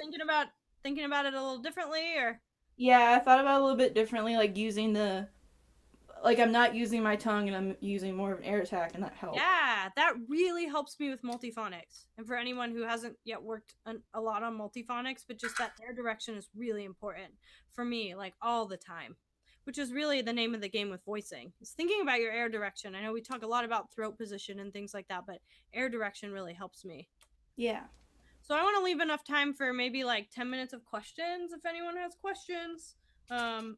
thinking about it a little differently, or Yeah, I thought about it a little bit differently, like using I'm not using my tongue and I'm using more of an air attack, and that helps. yeah, that really helps me with multiphonics. And for anyone who hasn't yet worked a lot on multiphonics, but just that air direction is really important for me, like all the time, which is really the name of the game with voicing. Is thinking about your air direction. I know we talk a lot about throat position and things like that, but air direction really helps me. Yeah. So I want to leave enough time for maybe like 10 minutes of questions if anyone has questions. Could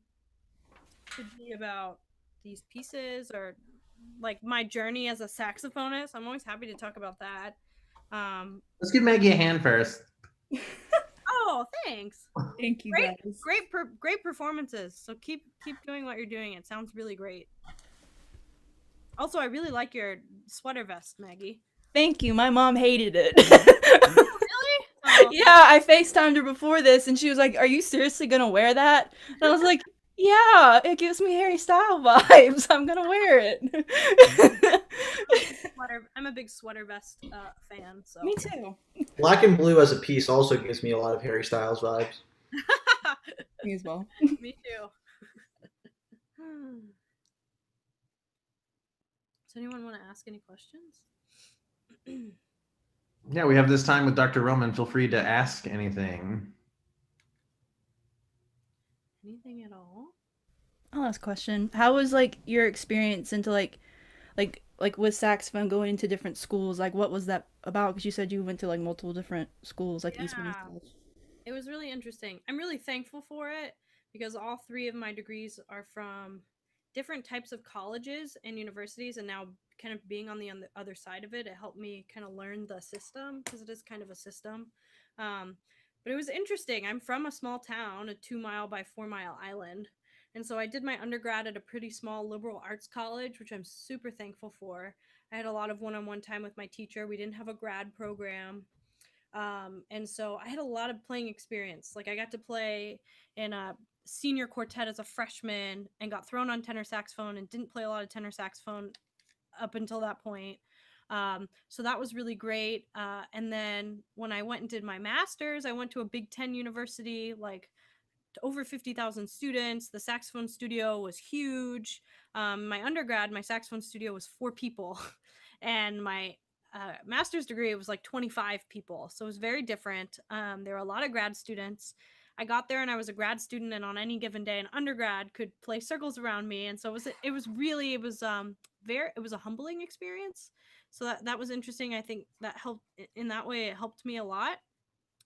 be about these pieces or like my journey as a saxophonist. I'm always happy to talk about that. Let's give Maggie a hand first. Oh, thanks. Thank you, Great, guys. great performances. So keep doing what you're doing. It sounds really great. Also, I really like your sweater vest, Maggie. Thank you. My mom hated it. Really? Oh. Yeah, I FaceTimed her before this, and she was like, "Are you seriously gonna wear that?" And I was like, "Yeah, it gives me Harry Styles vibes. I'm gonna wear it." I'm a big sweater vest fan. So Me too. Black and blue as a piece also gives me a lot of Harry Styles vibes. Me as well. Me too. Does anyone want to ask any questions? Yeah, we have this time with Dr. Roman. Feel free to ask anything. Anything at all? I'll ask a question. How was like your experience into like with saxophone going into different schools? Like, what was that about? Because you said you went to like multiple different schools, like Eastman and stuff. It was really interesting. I'm really thankful for it because all 3 of my degrees are from different types of colleges and universities, and now kind of being on the other side of it, it helped me kind of learn the system because it is kind of a system. But it was interesting. I'm from a small town, a 2-mile by 4-mile island. And so I did my undergrad at a pretty small liberal arts college, which I'm super thankful for. I had a lot of one-on-one time with my teacher. We didn't have a grad program. And so I had a lot of playing experience. Like I got to play in a senior quartet as a freshman and got thrown on tenor saxophone and didn't play a lot of tenor saxophone up until that point. So that was really great. And then when I went and did my master's, I went to a Big Ten university, like to over 50,000 students. The saxophone studio was huge. My undergrad, my saxophone studio was 4 people. And my master's degree, it was like 25 people. So it was very different. There were a lot of grad students. I got there and I was a grad student, and on any given day, an undergrad could play circles around me. And so it was a humbling experience. So that was interesting. I think that helped in that way. It helped me a lot.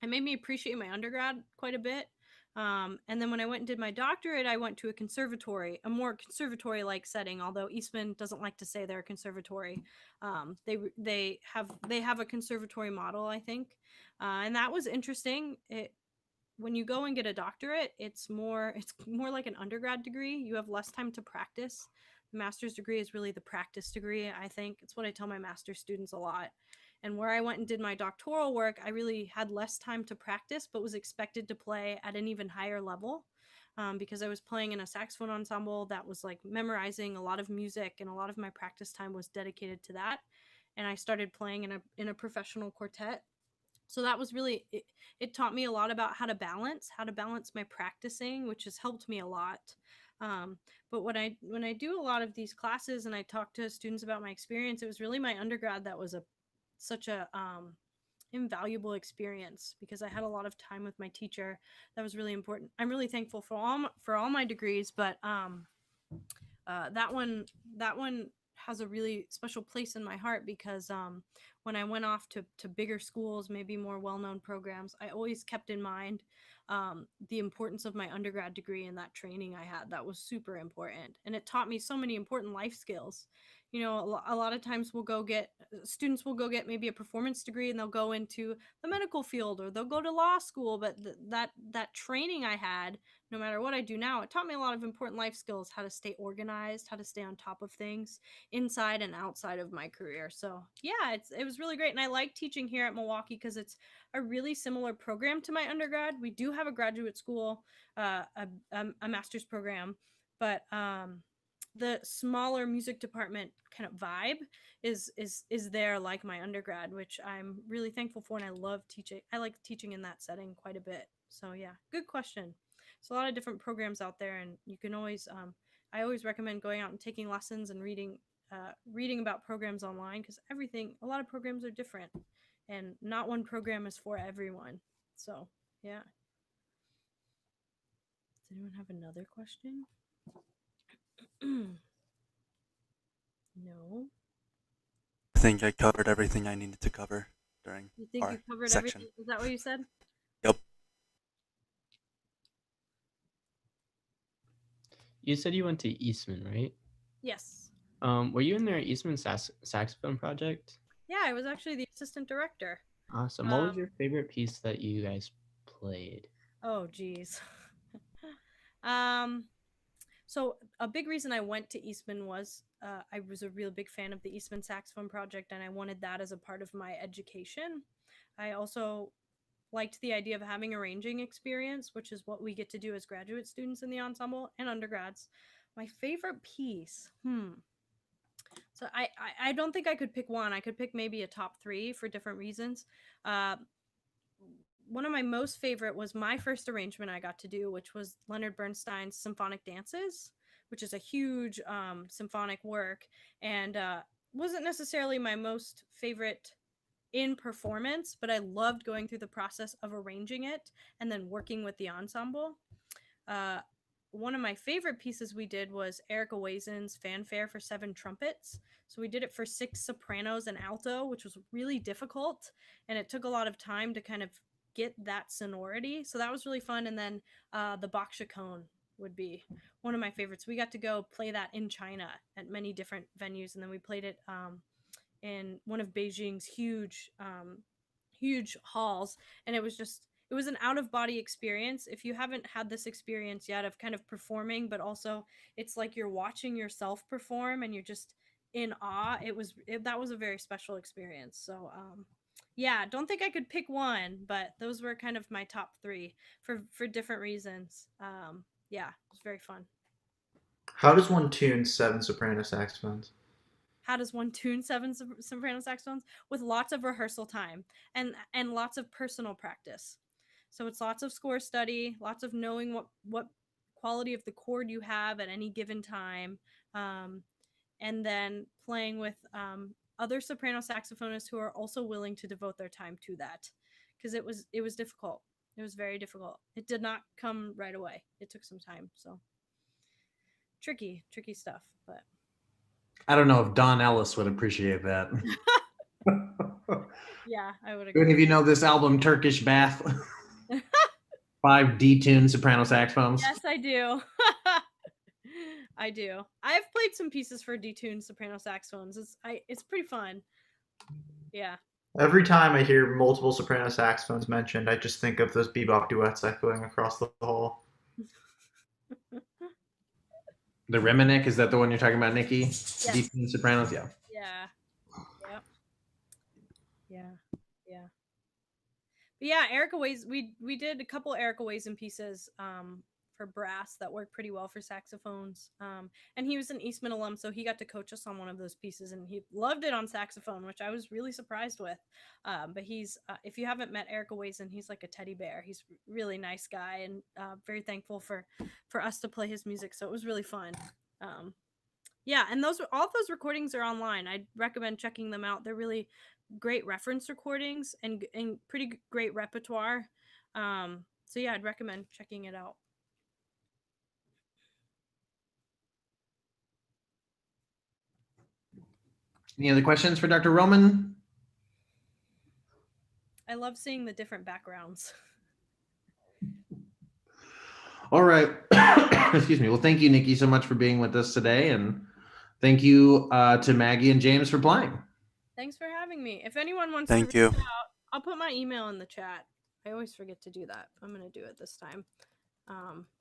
It made me appreciate my undergrad quite a bit. And then when I went and did my doctorate, I went to a more conservatory-like setting. Although Eastman doesn't like to say they're a conservatory, they have a conservatory model, I think, and that was interesting. When you go and get a doctorate, it's more like an undergrad degree. You have less time to practice. The master's degree is really the practice degree. I think it's what I tell my master's students a lot. And where I went and did my doctoral work, I really had less time to practice, but was expected to play at an even higher level, because I was playing in a saxophone ensemble that was like memorizing a lot of music, and a lot of my practice time was dedicated to that. And I started playing in a professional quartet. So that was really it taught me a lot about how to balance my practicing, which has helped me a lot. But when I do a lot of these classes and I talk to students about my experience, it was really my undergrad that was such a invaluable experience, because I had a lot of time with my teacher. That was really important. I'm really thankful for all my degrees, but that one has a really special place in my heart, because when I went off to bigger schools, maybe more well-known programs, I always kept in mind the importance of my undergrad degree and that training I had. That was super important, and it taught me so many important life skills. A lot of times students will go get maybe a performance degree, and they'll go into the medical field, or they'll go to law school. But that training I had, no matter what I do now, it taught me a lot of important life skills: how to stay organized, how to stay on top of things inside and outside of my career. So yeah, it was really great. And I like teaching here at Milwaukee because it's a really similar program to my undergrad. We do have a graduate school, a master's program, but the smaller music department kind of vibe is there, like my undergrad, which I'm really thankful for, and I love teaching. I like teaching in that setting quite a bit. So yeah, good question. There's a lot of different programs out there, and you can always I always recommend going out and taking lessons and reading about programs online, because a lot of programs are different, and not one program is for everyone. So yeah. Does anyone have another question? No. I think I covered everything I needed to cover during You think you our covered section. everything? Is that what you said? Yep. You said you went to Eastman, right? Yes. Were you in their Eastman saxophone project? Yeah, I was actually the assistant director. Awesome. What was your favorite piece that you guys played? Oh, geez. So a big reason I went to Eastman was I was a real big fan of the Eastman Saxophone Project, and I wanted that as a part of my education. I also liked the idea of having arranging experience, which is what we get to do as graduate students in the ensemble and undergrads. My favorite piece, So I don't think I could pick one. I could pick maybe a top three for different reasons. One of my most favorite was my first arrangement I got to do, which was Leonard Bernstein's Symphonic Dances, which is a huge symphonic work, and wasn't necessarily my most favorite in performance, but I loved going through the process of arranging it and then working with the ensemble. One of my favorite pieces we did was Erica Wazen's Fanfare for 7 Trumpets. So we did it for 6 sopranos and alto, which was really difficult, and it took a lot of time to kind of get that sonority. So that was really fun. And then the Bach Chaconne would be one of my favorites. We got to go play that in China at many different venues, and then we played it in one of Beijing's huge halls, and it was an out of body experience. If you haven't had this experience yet of kind of performing, but also it's like you're watching yourself perform and you're just in awe, that was a very special experience. So yeah, don't think I could pick one, but those were kind of my top 3 for different reasons. Yeah, it was very fun. How does one tune 7 soprano saxophones? How does one tune 7 soprano saxophones? With lots of rehearsal time and lots of personal practice. So it's lots of score study, lots of knowing what quality of the chord you have at any given time, and then playing with other soprano saxophonists who are also willing to devote their time to that, because it was difficult. It was very difficult. It did not come right away. It took some time. So tricky stuff. But I don't know if Don Ellis would appreciate that. yeah, I would Do any agree. of you know this album, Turkish Bath? 5 detuned soprano saxophones. Yes, I do. I do. I've played some pieces for detuned soprano saxophones. It's pretty fun. Yeah. Every time I hear multiple soprano saxophones mentioned, I just think of those bebop duets echoing across the hall. The Reminik, is that the one you're talking about, Nicki? Yes. Detuned sopranos, yeah. Yeah. Yep. Yeah. But yeah, Erica Ways. We did a couple Erica Ways pieces for brass that worked pretty well for saxophones. And he was an Eastman alum, so he got to coach us on one of those pieces, and he loved it on saxophone, which I was really surprised with. But he's if you haven't met Erica Ways, he's like a teddy bear. He's a really nice guy, and very thankful for us to play his music. So it was really fun. Yeah, and all those recordings are online. I'd recommend checking them out. They're really great reference recordings and pretty great repertoire. So yeah, I'd recommend checking it out. Any other questions for Dr. Roman? I love seeing the different backgrounds. All right. Excuse me. Well, thank you, Nicki, so much for being with us today. And thank you to Maggie and James for playing. Thanks for having me. If anyone wants Thank to you. reach out, I'll put my email in the chat. I always forget to do that. I'm going to do it this time.